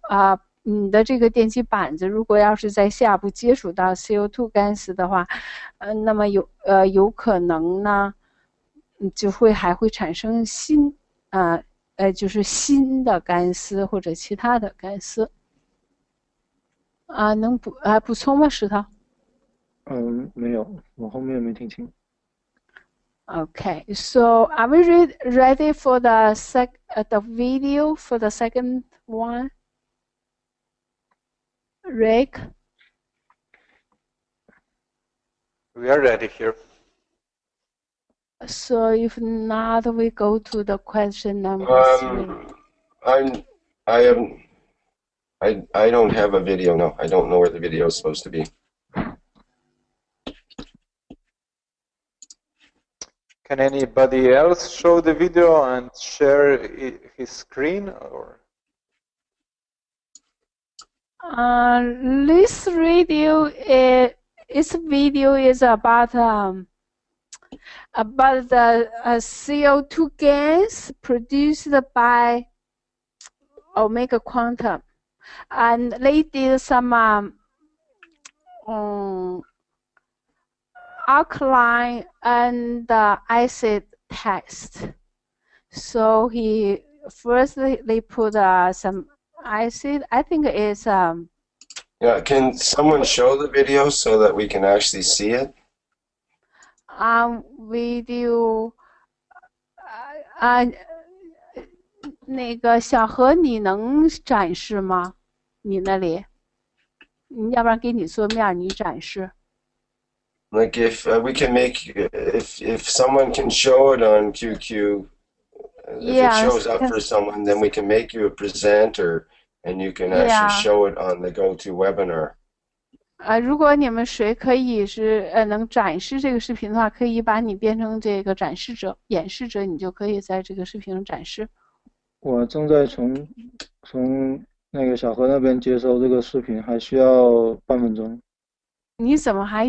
你的这个电极板子如果要是在下部接触到 CO2 gases 的话，那么有可能呢，就还会产生就是新的干丝或者其他的干丝。能补充吗，石头？没有，我后面没听清。Okay, so are we ready for the video for the second one? Rick? We are ready here. So if not, we go to the question number 3. I don't have a video. No, I don't know where the video is supposed to be. Can anybody else show the video and share his screen, or? This video is about the CO2 gas produced by Omega Quantum, and they did some alkaline and acid test. So they put some acid. I think it's Yeah, can someone show the video so that we can actually see it? Video 那个小何，你能展示吗？你那里，要不然给你桌面，你展示。Like if we can make, if someone can show it on QQ, if it shows up for someone, then we can make you a presenter and you can actually show it on the GoToWebinar. 如果你们谁可以是能展示这个视频的话，可以把你变成这个展示者、演示者，你就可以在这个视频上展示。我正在从那个小何那边接收这个视频，还需要半分钟。你怎么还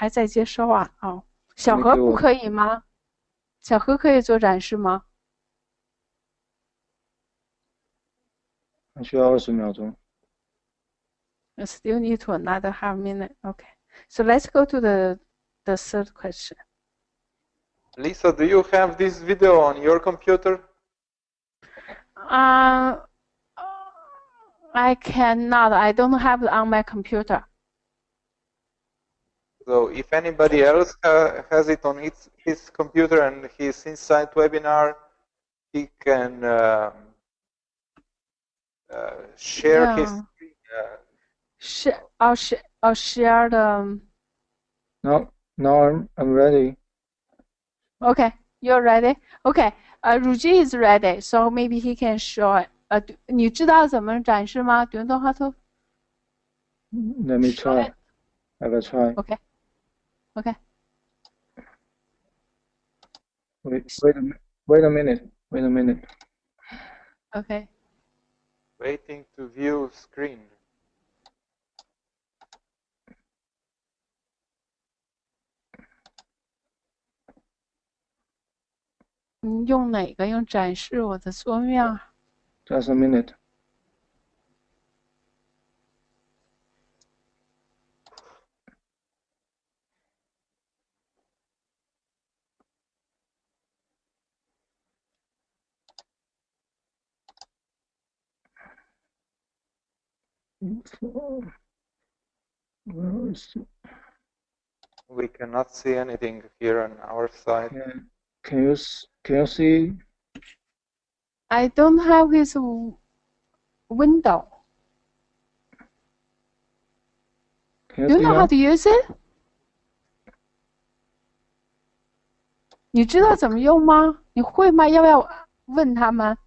在接收啊？哦，小何不可以吗？小何可以做展示吗？还需要20秒钟。I still need to another half minute. Okay, so let's go to the third question. Lisa, do you have this video on your computer? I cannot. I don't have it on my computer. So if anybody else has it on his computer and he's inside webinar, he can share his screen. I'll share the. Now I'm ready. Okay, you're ready. Okay, Ruji is ready, so maybe he can show it. 你知道怎么展示吗？Do you know how to? Let me try. I will try. Okay. Okay. Wait a minute. Okay. Waiting to view screen. 你用哪个？用展示我的桌面？Just a minute. We cannot see anything here on our side. Yeah, Can you see? I don't have his window. Can Do you you see know how now? to use it? 你知道怎么用吗？你会吗？要不要问他们？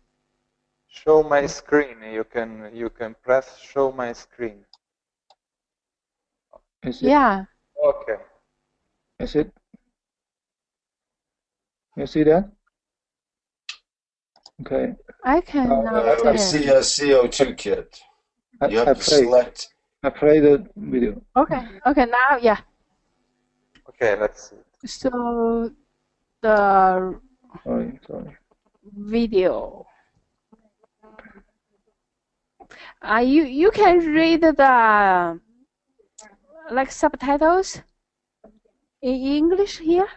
Show my screen. You can press show my screen. Is it? Yeah. Okay. Is it? You see that? Okay. I cannot. I see a CO2 kit. You have to select. I play the video. Okay. Now, yeah. Okay, let's see. So the Sorry. video. You can read the like subtitles in English here.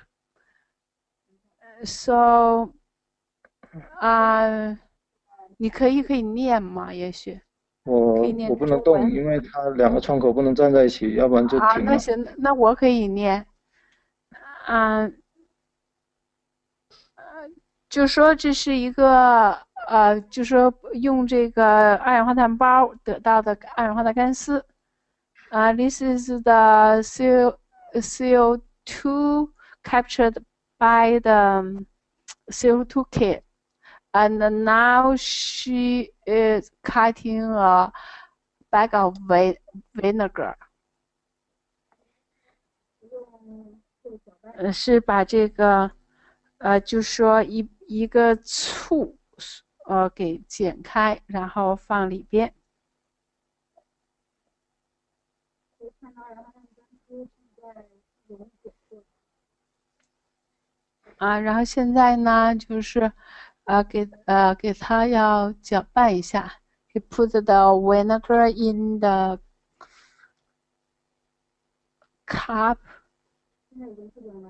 So 你可以念吗？也许可以念我不能动，因为它两个窗口不能站在一起，要不然就停了。那行，那我可以念。就说这是一个就说用这个二氧化碳包得到的二氧化碳干丝。This is the CO2 captured by the CO2 kit. And now she is cutting a bag of vinegar. 是把这个就说一个醋给剪开，然后放里边。然后现在呢，就是给它要搅拌一下。He put the vinegar in the cup.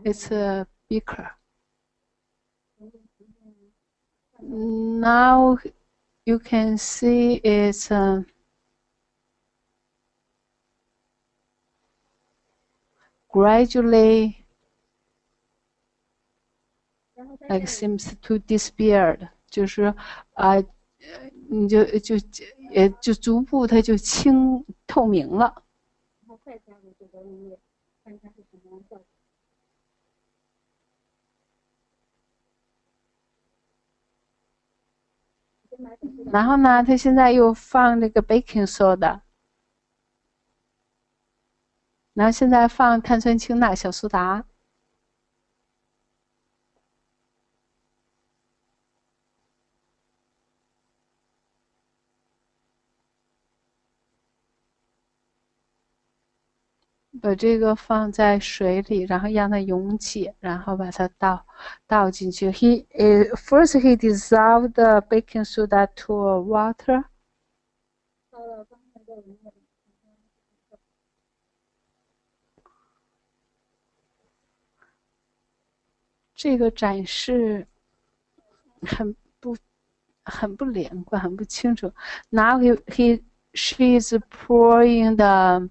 It's a beaker. Now you can see it's gradually like seems to disappear. 就是你就逐步它就透明了。然后呢，他现在又放这个 baking soda， 然后现在放碳酸氢钠小苏打。把这个放在水里，然后让它溶解，然后把它倒进去。First he dissolved the baking soda to water. 这个展示很不连贯，很不清楚。Now she is pouring the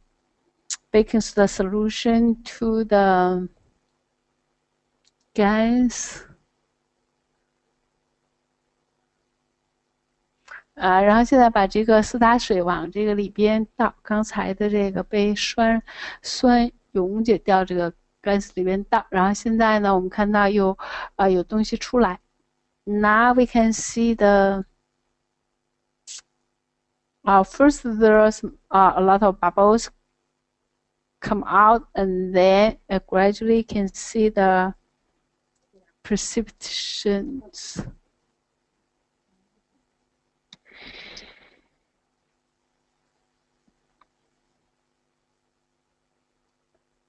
baking soda solution to the gas. 然后现在把这个苏打水往这个里边倒，刚才的这个被酸溶解掉这个 gas 里边倒，然後现在呢，我们看到有东西出来。Now we can see the first there's a lot of bubbles come out, and then gradually can see the precipitations.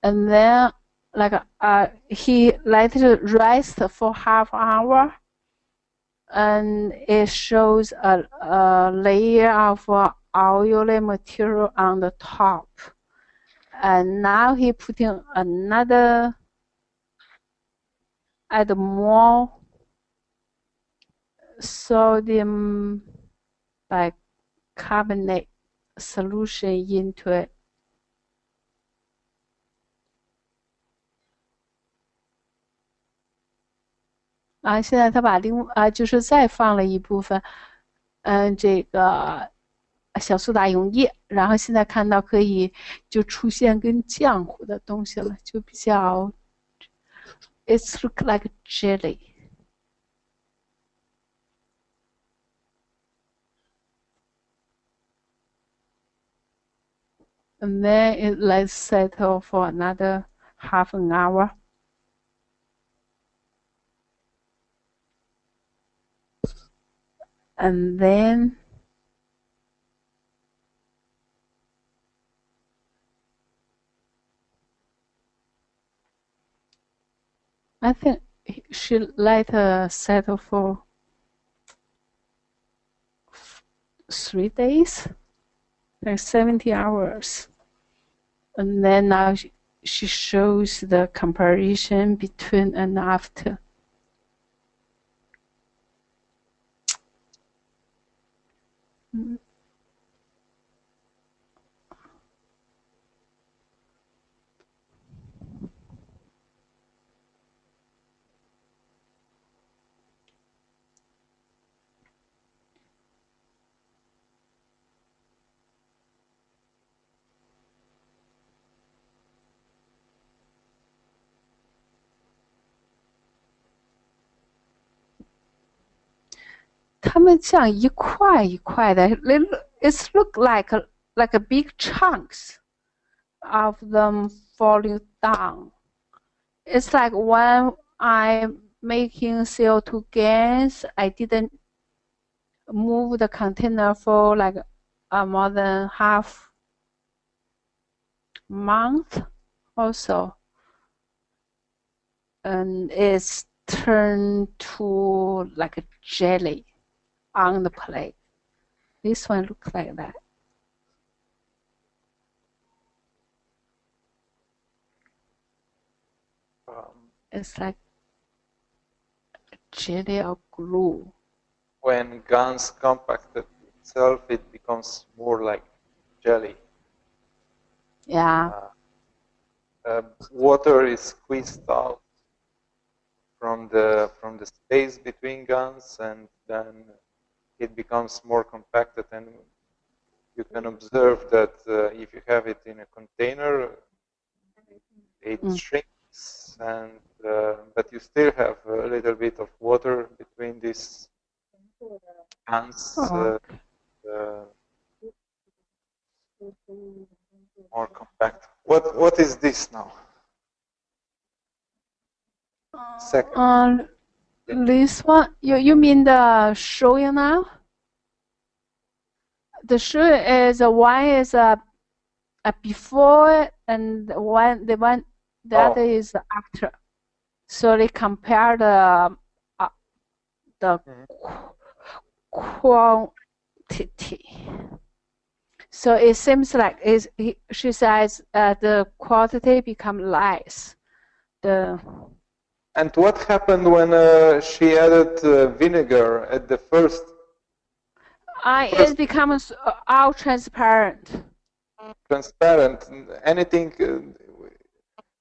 And then like he let it rest for half hour, and it shows a layer of oily material on the top. And now he putting another, add more sodium bicarbonate solution into it. 现在他把就是再放了一部分，这个小苏打溶液，然后现在看到可以就出现跟浆糊的东西了，就比较 ，it's look like jelly。And then let's settle for another half an hour. And then I think she let her settle for 3 days, like 70 hours. And then now she shows the comparison between and after. It look like a big chunks of them falling down. It's like when I'm making CO2 gas, I didn't move the container for like more than half month or so, and it's turned to like a jelly on the plate. This one looks like that. It's like jelly or glue. When GANs compacted itself, it becomes more like jelly. Yeah. Water is squeezed out from the space between GANs, and then it becomes more compacted, and you can observe that if you have it in a container, it shrinks, and but you still have a little bit of water between these GANs. More compact. What is this now? Second. This one, you mean the showing now? The show is one is a before, and the other is after. So they compare the quantity. So it seems like she says the quantity become less. And what happened when she added vinegar at the first? It becomes all transparent. Transparent. Anything?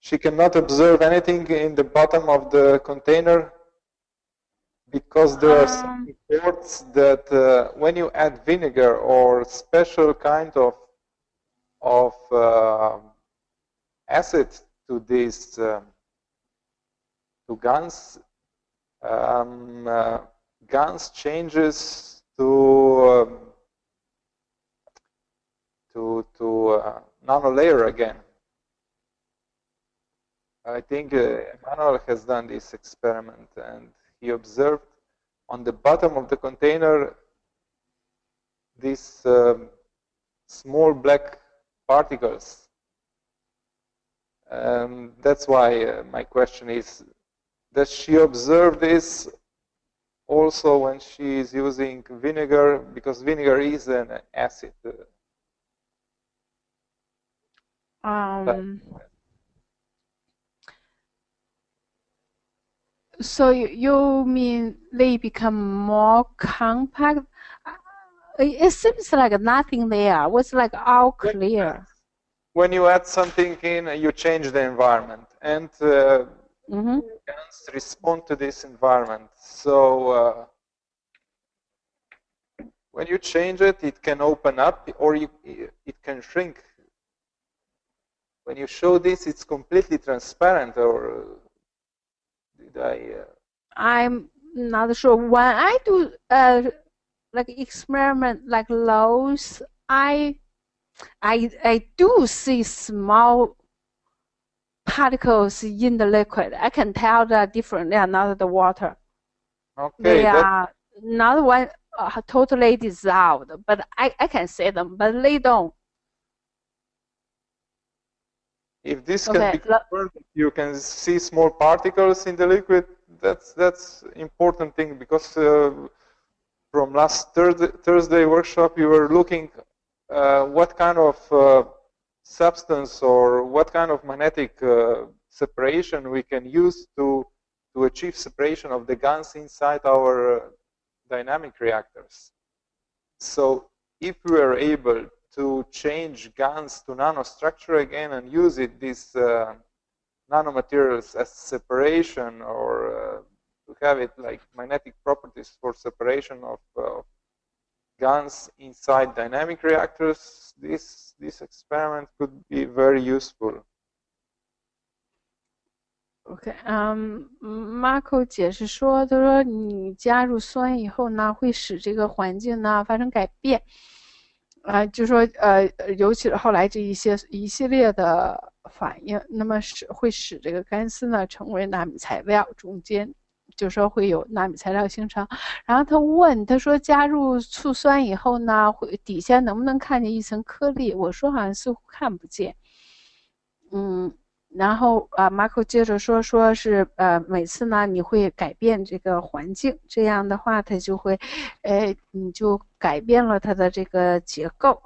She cannot observe anything in the bottom of the container because there are some reports that when you add vinegar or special kind of acid to these to GANs, GANs changes to nanolayer again. I think Emmanuel has done this experiment, and he observed on the bottom of the container these small black particles. That's why my question is, does she observe this also when she is using vinegar? Because vinegar is an acid. So you mean they become more compact? It seems like nothing there. It was like all clear. When you add something in, you change the environment, and GANs respond to this environment. So when you change it, it can open up or it can shrink. When you show this, it's completely transparent, or did I? I'm not sure. When I do like experiment like those, I do see small particles in the liquid. I can tell the different. They are not the water. Okay, they are not one totally dissolved, but I can see them, but they don't. If this can be confirmed, you can see small particles in the liquid. That's important thing, because from last Thursday workshop, you were looking what kind of substance or what kind of magnetic separation we can use to achieve separation of the GANs inside our dynamic reactors. So if we are able to change GANs to nanostructure again and use these nanomaterials as separation, or to have it like magnetic properties for separation of GANs inside dynamic reactors, this experiment could be very useful. OK， Marco 解释说，他说你加入酸以后呢，会使这个环境呢发生改变，就说尤其是后来这一系列的反应，那么会使这个干丝呢成为纳米材料，中间就说会有纳米材料形成。然后他说加入醋酸以后呢，底下能不能看见一层颗粒？我说好像似乎看不见。然后Marco 接着说是每次呢你会改变这个环境，这样的话它就会你就改变了它的这个结构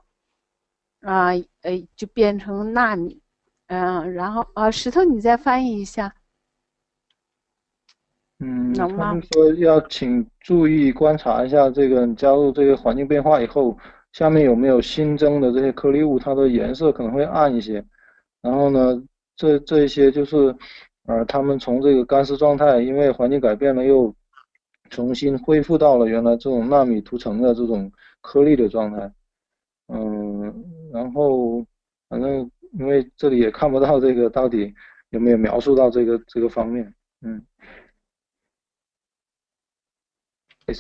就变成纳米。然后石头你再翻译一下。能吗？他们说要请注意观察一下这个加入这个环境变化以后，下面有没有新增的这些颗粒物，它的颜色可能会暗一些。然后呢，这一些就是他们从这个干湿状态，因为环境改变了，又重新恢复到了原来这种纳米涂层的这种颗粒的状态。然后反正因为这里也看不到这个到底有没有描述到这个方面。I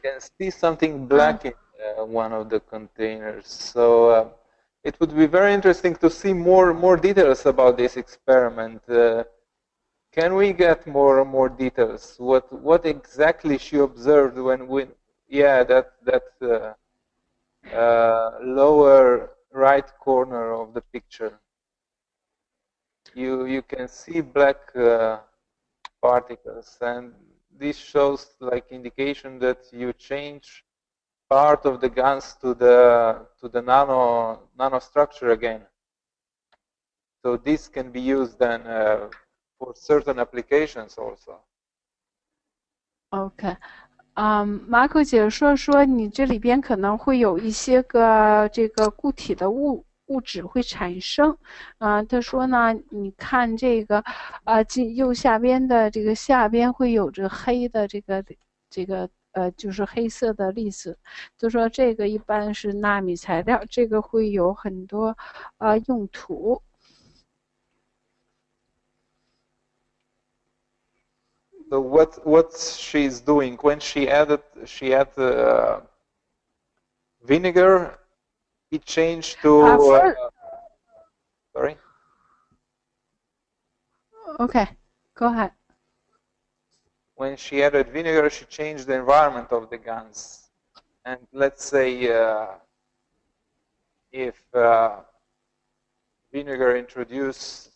can see something black in one of the containers, so it would be very interesting to see more details about this experiment. Can we get more details? What exactly she observed when that lower right corner of the picture? You can see black particles, and this shows like indication that you change part of the GANs to the nanostructure again. So this can be used then for certain applications also. OK， Marco 姐说你这里边可能会有一些个这个固体的物质会产生。他说呢，你看这个右下边的这个下边会有着黑的这个就是黑色的粒子。就说这个一般是纳米材料，这个会有很多用途。So what she's doing when she added vinegar, it changed to sorry. Okay, go ahead. When she added vinegar, she changed the environment of the GANs. And let's say if vinegar introduced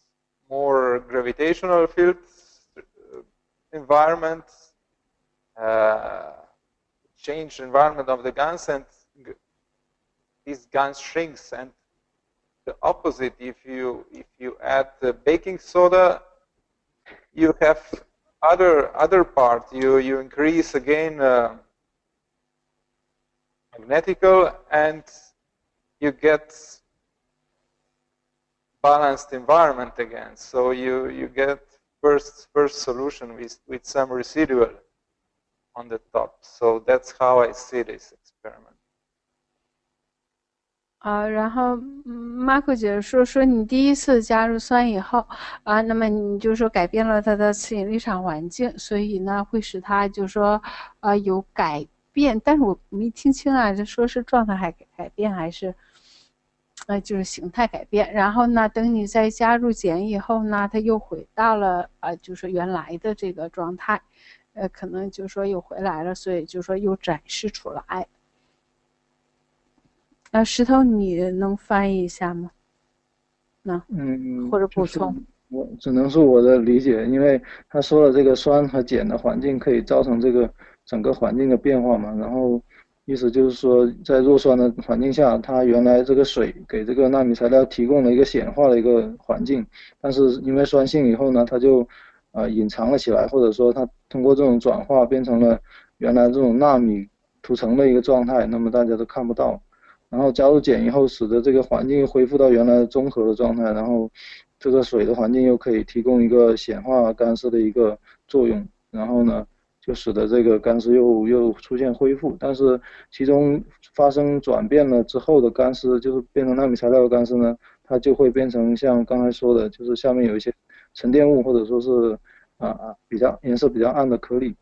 more gravitational field environment, change the environment of the GANs, and these GANs shrinks. And the opposite, if you add the baking soda, you have other part. You increase again magnetical, and you get balanced environment again. So you get first solution with some residual on the top. So that's how I see this experiment. 然后Marco 姐说你第一次加入酸以后那么你就说改变了它的磁引力场环境，所以呢会使它就说有改变，但是我没听清啊，就说是状态改变还是就是形态改变。然后呢，等你再加入碱以后呢，它又回到了就是原来的这个状态，可能就说又回来了，所以就说又展示出来。石头，你能翻译一下吗？或者补充？我只能是我的理解，因为他说了这个酸和碱的环境可以造成这个整个环境的变化嘛，然后意思就是说，在弱酸的环境下，它原来这个水给这个纳米材料提供了一个显化的一个环境，但是因为酸性以后呢，它就隐藏了起来，或者说它通过这种转化变成了原来这种纳米涂层的一个状态，那么大家都看不到。然后加入碱以后，使得这个环境恢复到原来的中和的状态，然后这个水的环境又可以提供一个显化干湿的一个作用，然后呢，就使得这个干湿又出现恢复。但是其中发生转变了之后的干湿，就是变成纳米材料的干湿呢，它就会变成像刚才说的，就是下面有一些沉淀物，或者说是比较颜色比较暗的颗粒。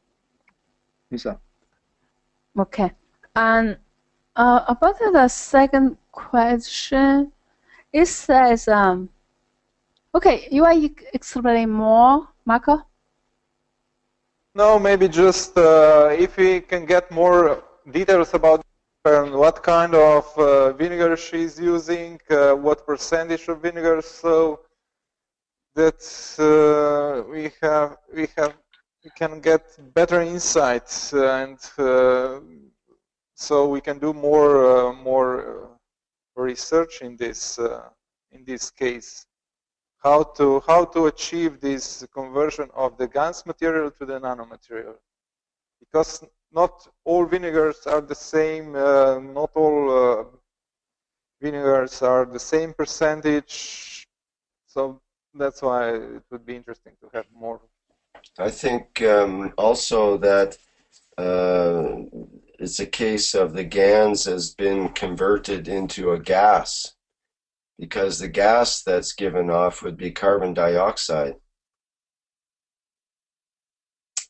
Lisa。Okay. About the second question, it says, okay, you are explaining more, Marco? No, maybe just if we can get more details about what kind of vinegar she's using, what percentage of vinegar, so that we can get better insights and so we can do more research in this case. How to achieve this conversion of the GANS material to the nanomaterial? Because not all vinegars are the same. Not all vinegars are the same percentage. So that's why it would be interesting to have more. I think also that it's a case of the GANS has been converted into a gas, because the gas that's given off would be carbon dioxide.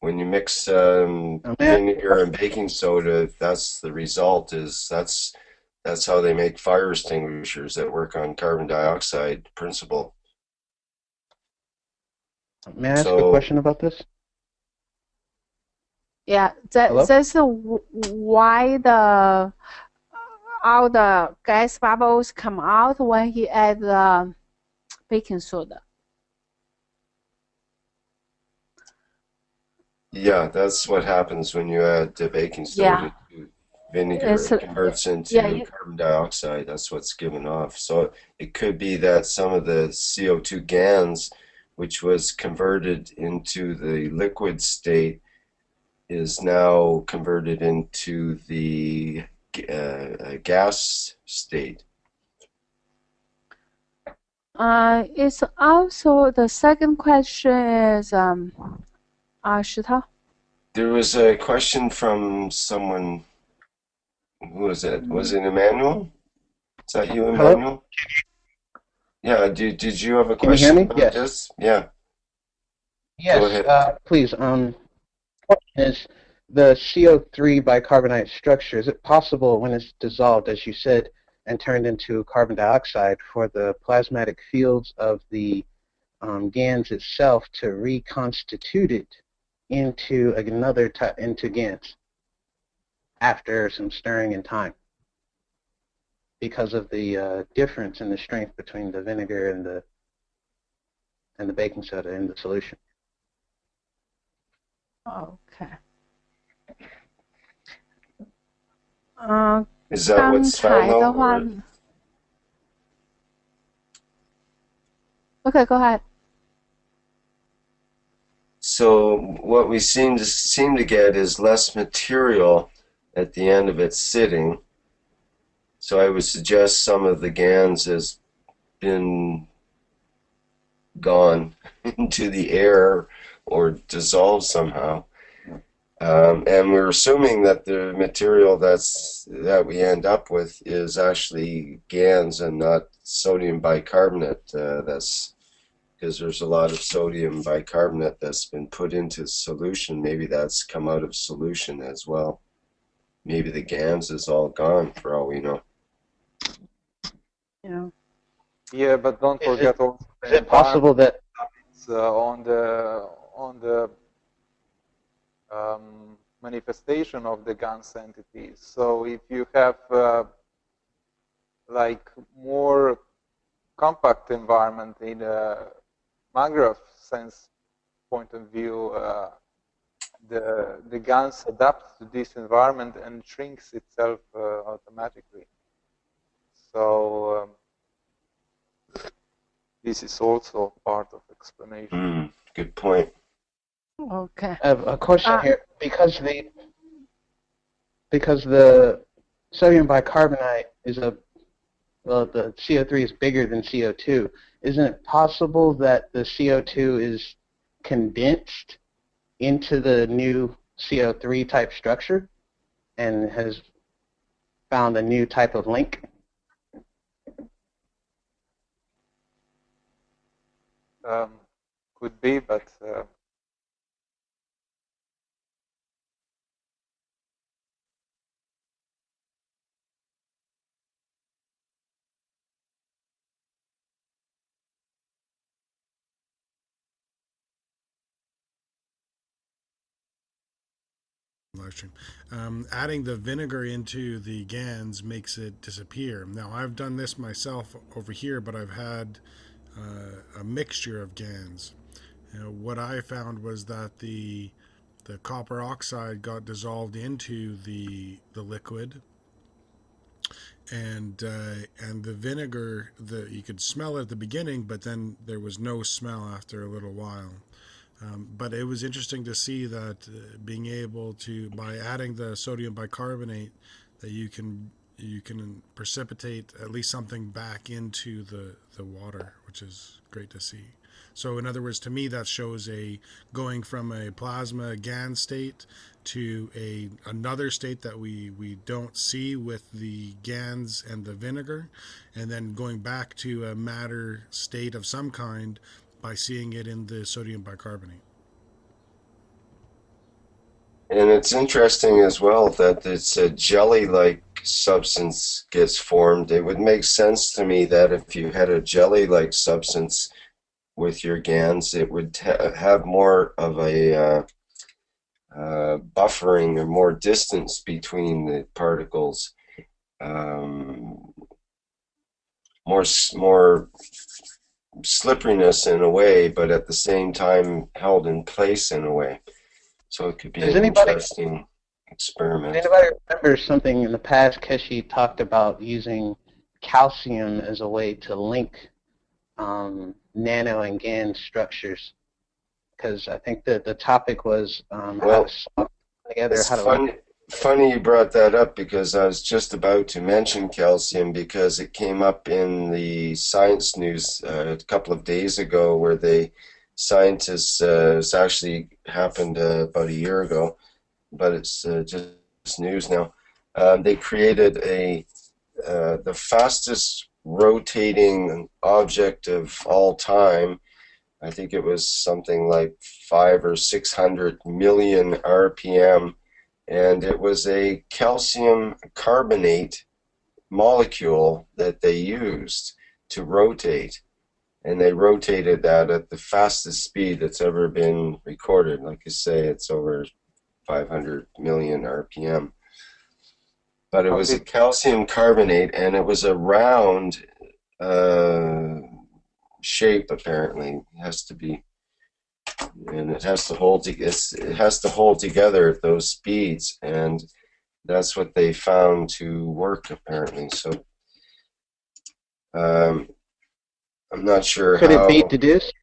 When you mix vinegar and baking soda, that's the result. That's how they make fire extinguishers that work on carbon dioxide principle. May I ask a question about this? Yeah, that's why all the gas bubbles come out when he add the baking soda. Yeah, that's what happens when you add the baking soda to vinegar. It converts into carbon dioxide. That's what's given off. So it could be that some of the CO2 GANs, which was converted into the liquid state, is now converted into the gas state. It's also the second question is Shita? There was a question from someone. Who was it? Was it Emmanuel? Is that you, Emmanuel? Hello? Yeah. Did you have a question? Can you hear me? Yes. This? Yeah. Yes. Go ahead. Please. Is the CO3 bicarbonate structure, is it possible when it's dissolved, as you said, and turned into carbon dioxide, for the plasmatic fields of the GANs itself to reconstitute it into another into GANs after some stirring in time, because of the difference in the strength between the vinegar and the baking soda in the solution? Okay. Is that what's found out? Okay, go ahead. So what we seem to get is less material at the end of its sitting. So I would suggest some of the GANs has been gone into the air or dissolved somehow. And we're assuming that the material that we end up with is actually GANs and not sodium bicarbonate. That's because there's a lot of sodium bicarbonate that's been put into solution. Maybe that's come out of solution as well. Maybe the GANs is all gone for all we know. Yeah. Yeah, but don't forget also Is it possible that on the manifestation of the GANs entities. So if you have like more compact environment in a McGrath sense point of view, the GANs adapts to this environment and shrinks itself automatically. So this is also part of explanation. Good point. Okay. I have a question here, because the sodium bicarbonate is the CO3 is bigger than CO2. Isn't it possible that the CO2 is condensed into the new CO3 type structure and has found a new type of link? Could be, but adding the vinegar into the GANs makes it disappear. Now, I've done this myself over here, but I've had a mixture of GANs. What I found was that the copper oxide got dissolved into the liquid, and the vinegar, you could smell it at the beginning, but then there was no smell after a little while. But it was interesting to see that being able to, by adding the sodium bicarbonate, that you can precipitate at least something back into the water, which is great to see. So in other words, to me, that shows going from a plasma GAN state to another state that we don't see with the GANs and the vinegar, and then going back to a matter state of some kind by seeing it in the sodium bicarbonate. And it's interesting as well that it's a jelly-like substance gets formed. It would make sense to me that if you had a jelly-like substance with your GANs, it would have more of a buffering or more distance between the particles, more slipperiness in a way, but at the same time held in place in a way. So it could be an interesting experiment. Does anybody remember something in the past? Keshi talked about using calcium as a way to link nano and GAN structures, because I think that the topic was how to solve together. It's funny you brought that up, because I was just about to mention calcium, because it came up in the science news a couple of days ago, where scientists, it's actually happened about a year ago, but it's just news now. They created the fastest rotating object of all time. I think it was something like 500 or 600 million RPM, and it was a calcium carbonate molecule that they used to rotate, and they rotated that at the fastest speed that's ever been recorded. Like you say, it's over 500 million RPM. But it was a calcium carbonate, and it was a round shape, apparently. It has to be, and it has to hold together at those speeds, and that's what they found to work, apparently. So I'm not sure Could how. it be deduced?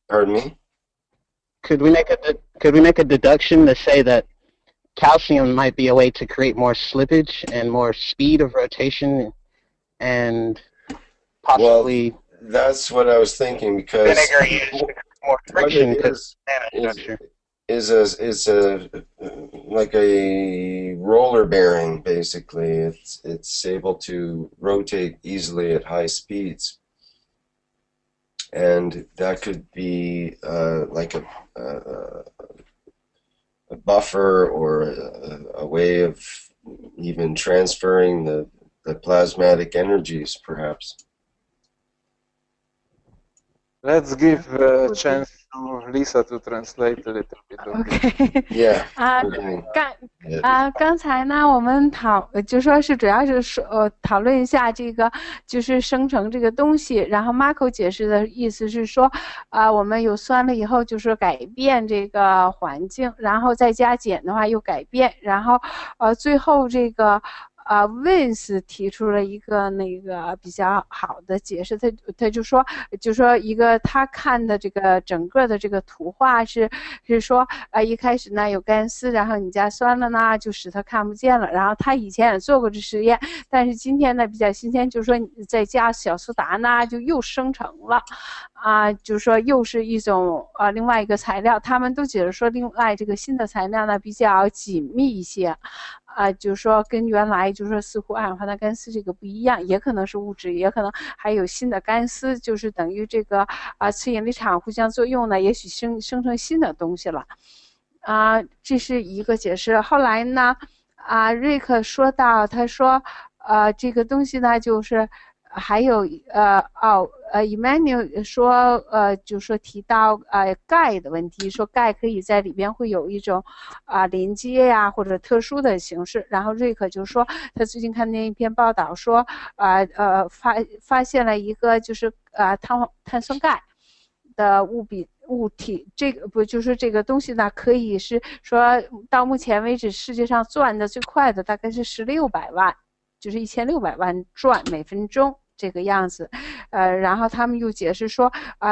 Pardon me? Could we make a deduction to say that calcium might be a way to create more slippage and more speed of rotation, and possibly That's what I was thinking, because vinegar used to more friction what it to is a like a roller bearing. Basically, it's able to rotate easily at high speeds, and that could be like a buffer, or a way of even transferring the plasmatic energies, perhaps. Let's give a chance to Lisa to translate a little bit of this. OK， Yeah. 刚才呢，我们就说是主要是讨论一下这个就是生成这个东西，然后 Marco 解释的意思是说，我们有酸了以后就是改变这个环境，然后再加减的话又改变，然后最后这个。Vince 提出了一个那个比较好的解释，他就说一个他看的这个整个的这个图画是说一开始呢有干丝，然后你加酸了呢就使它看不见了，然后他以前也做过这实验，但是今天呢比较新鲜，就是说你再加小苏打呢就又生成了就是说又是一种另外一个材料，他们都觉得说另外这个新的材料呢比较紧密一些。就是说跟原来就是说似乎二氧化碳干丝这个不一样，也可能是物质，也可能还有新的干丝，就是等于这个磁引力场互相作用呢，也许生成新的东西了。这是一个解释。后来呢，瑞克说到，他说这个东西呢就是还有Emmanuel 说就说提到钙的问题，说钙可以在里边会有一种连接呀或者特殊的形式，然后瑞克就说他最近看见一篇报道说发现了一个就是碳酸钙的物体，这个不就是这个东西呢可以是说到目前为止世界上转的最快的大概是1600万，就是1600万转每分钟这个样子。然后他们又解释说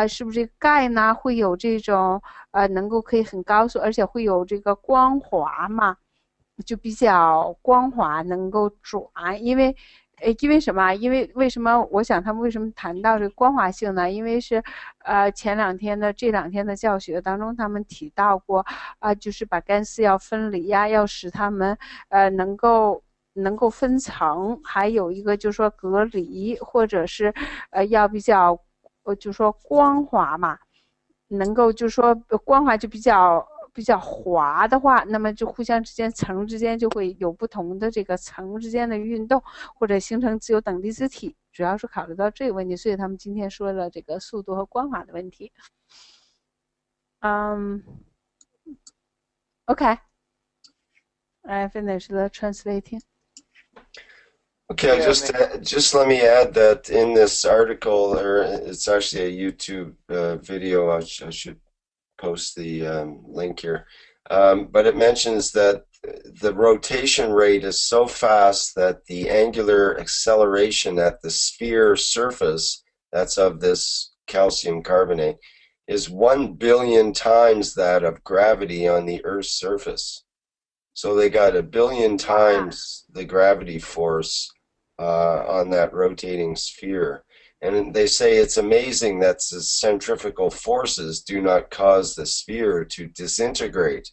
是不是这个钙呢会有这种能够可以很高速，而且会有这个光滑嘛，就比较光滑能够转，因为什么？因为为什么？我想他们为什么谈到这个光滑性呢？因为是这两天的教学当中，他们提到过就是把干丝要分离呀，要使他们能够分层，还有一个就是说隔离，或者是要比较就是说光滑嘛，能够就是说光滑就比较滑的话，那么就互相之间层之间就会有不同的这个层之间的运动，或者形成自由等离子体，主要是考虑到这个问题，所以他们今天说了这个速度和光滑的问题。OK, I finished the translating. Okay, just let me add that in this article, or it's actually a YouTube video, I should post the link here, but it mentions that the rotation rate is so fast that the angular acceleration at the sphere surface, that's of this calcium carbonate, is 1 billion times that of gravity on the Earth's surface. So they got 1 billion times the gravity force on that rotating sphere. And they say it's amazing that the centrifugal forces do not cause the sphere to disintegrate.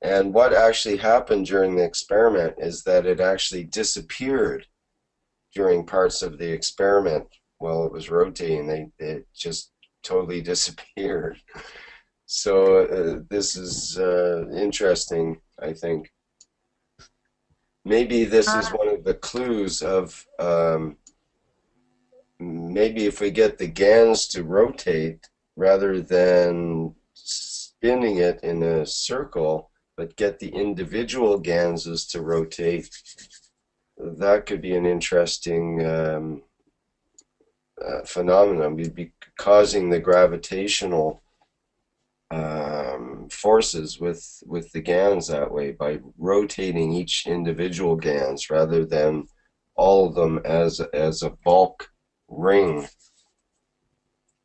And what actually happened during the experiment is that it actually disappeared during parts of the experiment while it was rotating. It just totally disappeared. So this is interesting, I think. Maybe this is one of the clues of maybe if we get the GANs to rotate rather than spinning it in a circle, but get the individual GANs to rotate, that could be an interesting phenomenon. We'd be causing the gravitational forces with the GANs that way by rotating each individual GANs rather than all of them as a bulk ring.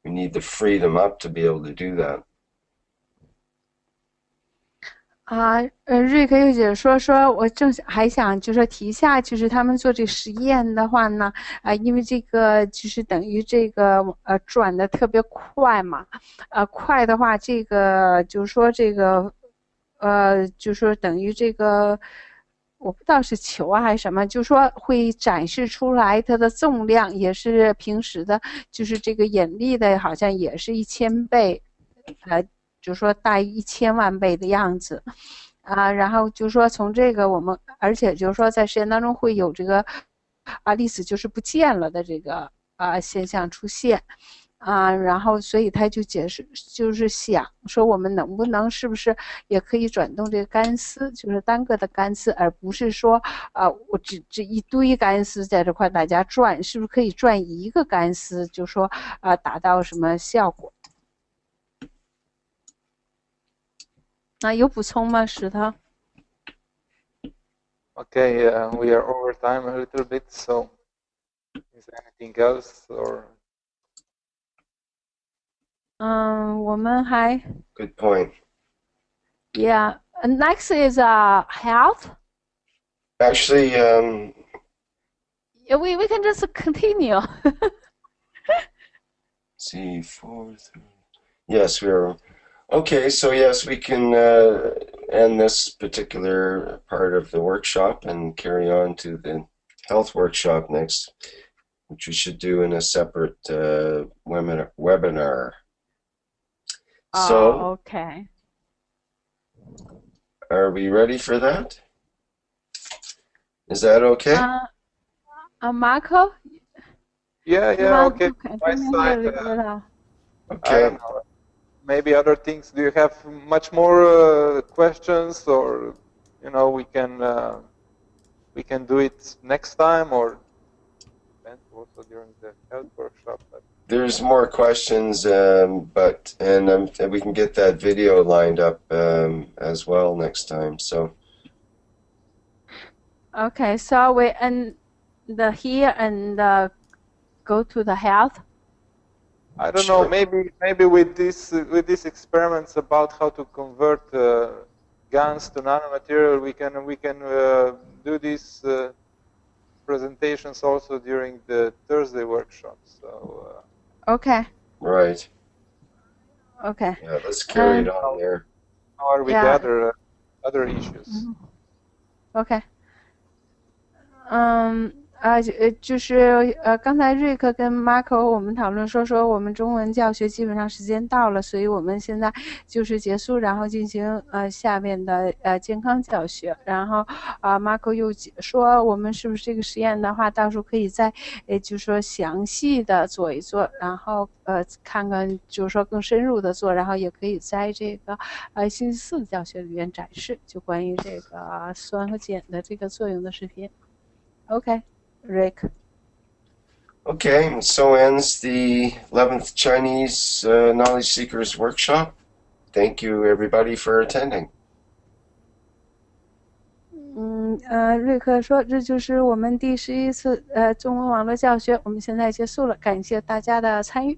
We need to free them up to be able to do that. 瑞克又解说我正还想就是提一下，就是他们做这个实验的话呢，因为这个就是等于这个转的特别快嘛，快的话，这个就是说这个就是说等于这个。我不知道是球啊还是什么，就说会展示出来它的重量，也是平时的，就是这个引力的，好像也是1000倍，就说大于1000万倍的样子，然后就说从这个我们，而且就是说在实验当中会有这个粒子就是不见了的这个现象出现。然后所以他就解释，就是想说我们能不能是不是也可以转动这个干丝，就是单个的干丝，而不是说我只一堆干丝在这块大家转，是不是可以转一个干丝，就说达到什么效果？有补充吗，石头？ Okay, we are over time a little bit, so is there anything else or? 我们还 Good point. Yeah. Next is health. Actually, Yeah, we can just continue. see, 4, 3. Yes, we are. Okay, so yes, we can end this particular part of the workshop and carry on to the health workshop next, which we should do in a separate webinar. So, okay. are we ready for that? Is that okay? Marco? Yeah, okay. My Continue side, a little bit. I Okay. don't know. Maybe other things. Do you have much more questions, or we can do it next time, or also during the health workshop? There's more questions, but we can get that video lined up as well next time. So. Okay, so we end here and go to the health. I don't know. Maybe with these experiments about how to convert GANs to nanomaterial, we can do these presentations also during the Thursday workshop. So. Okay. Right. Okay. Yeah, let's carry it on there. How are with the other issues? Okay. 就是刚才瑞克跟 Marco 我们讨论说我们中文教学基本上时间到了，所以我们现在就是结束，然后进行下面的健康教学。然后Marco 又说我们是不是这个实验的话，到时候可以再就是说详细的做一做，然后看看就是说更深入的做，然后也可以在这个星期四的教学里面展示，就关于这个酸和碱的这个作用的视频。Okay, Rick. Okay, so ends the 11th Chinese Knowledge Seekers Workshop. Thank you, everybody, for attending. 瑞克说这就是我们第11次中文网络教学，我们现在结束了，感谢大家的参与。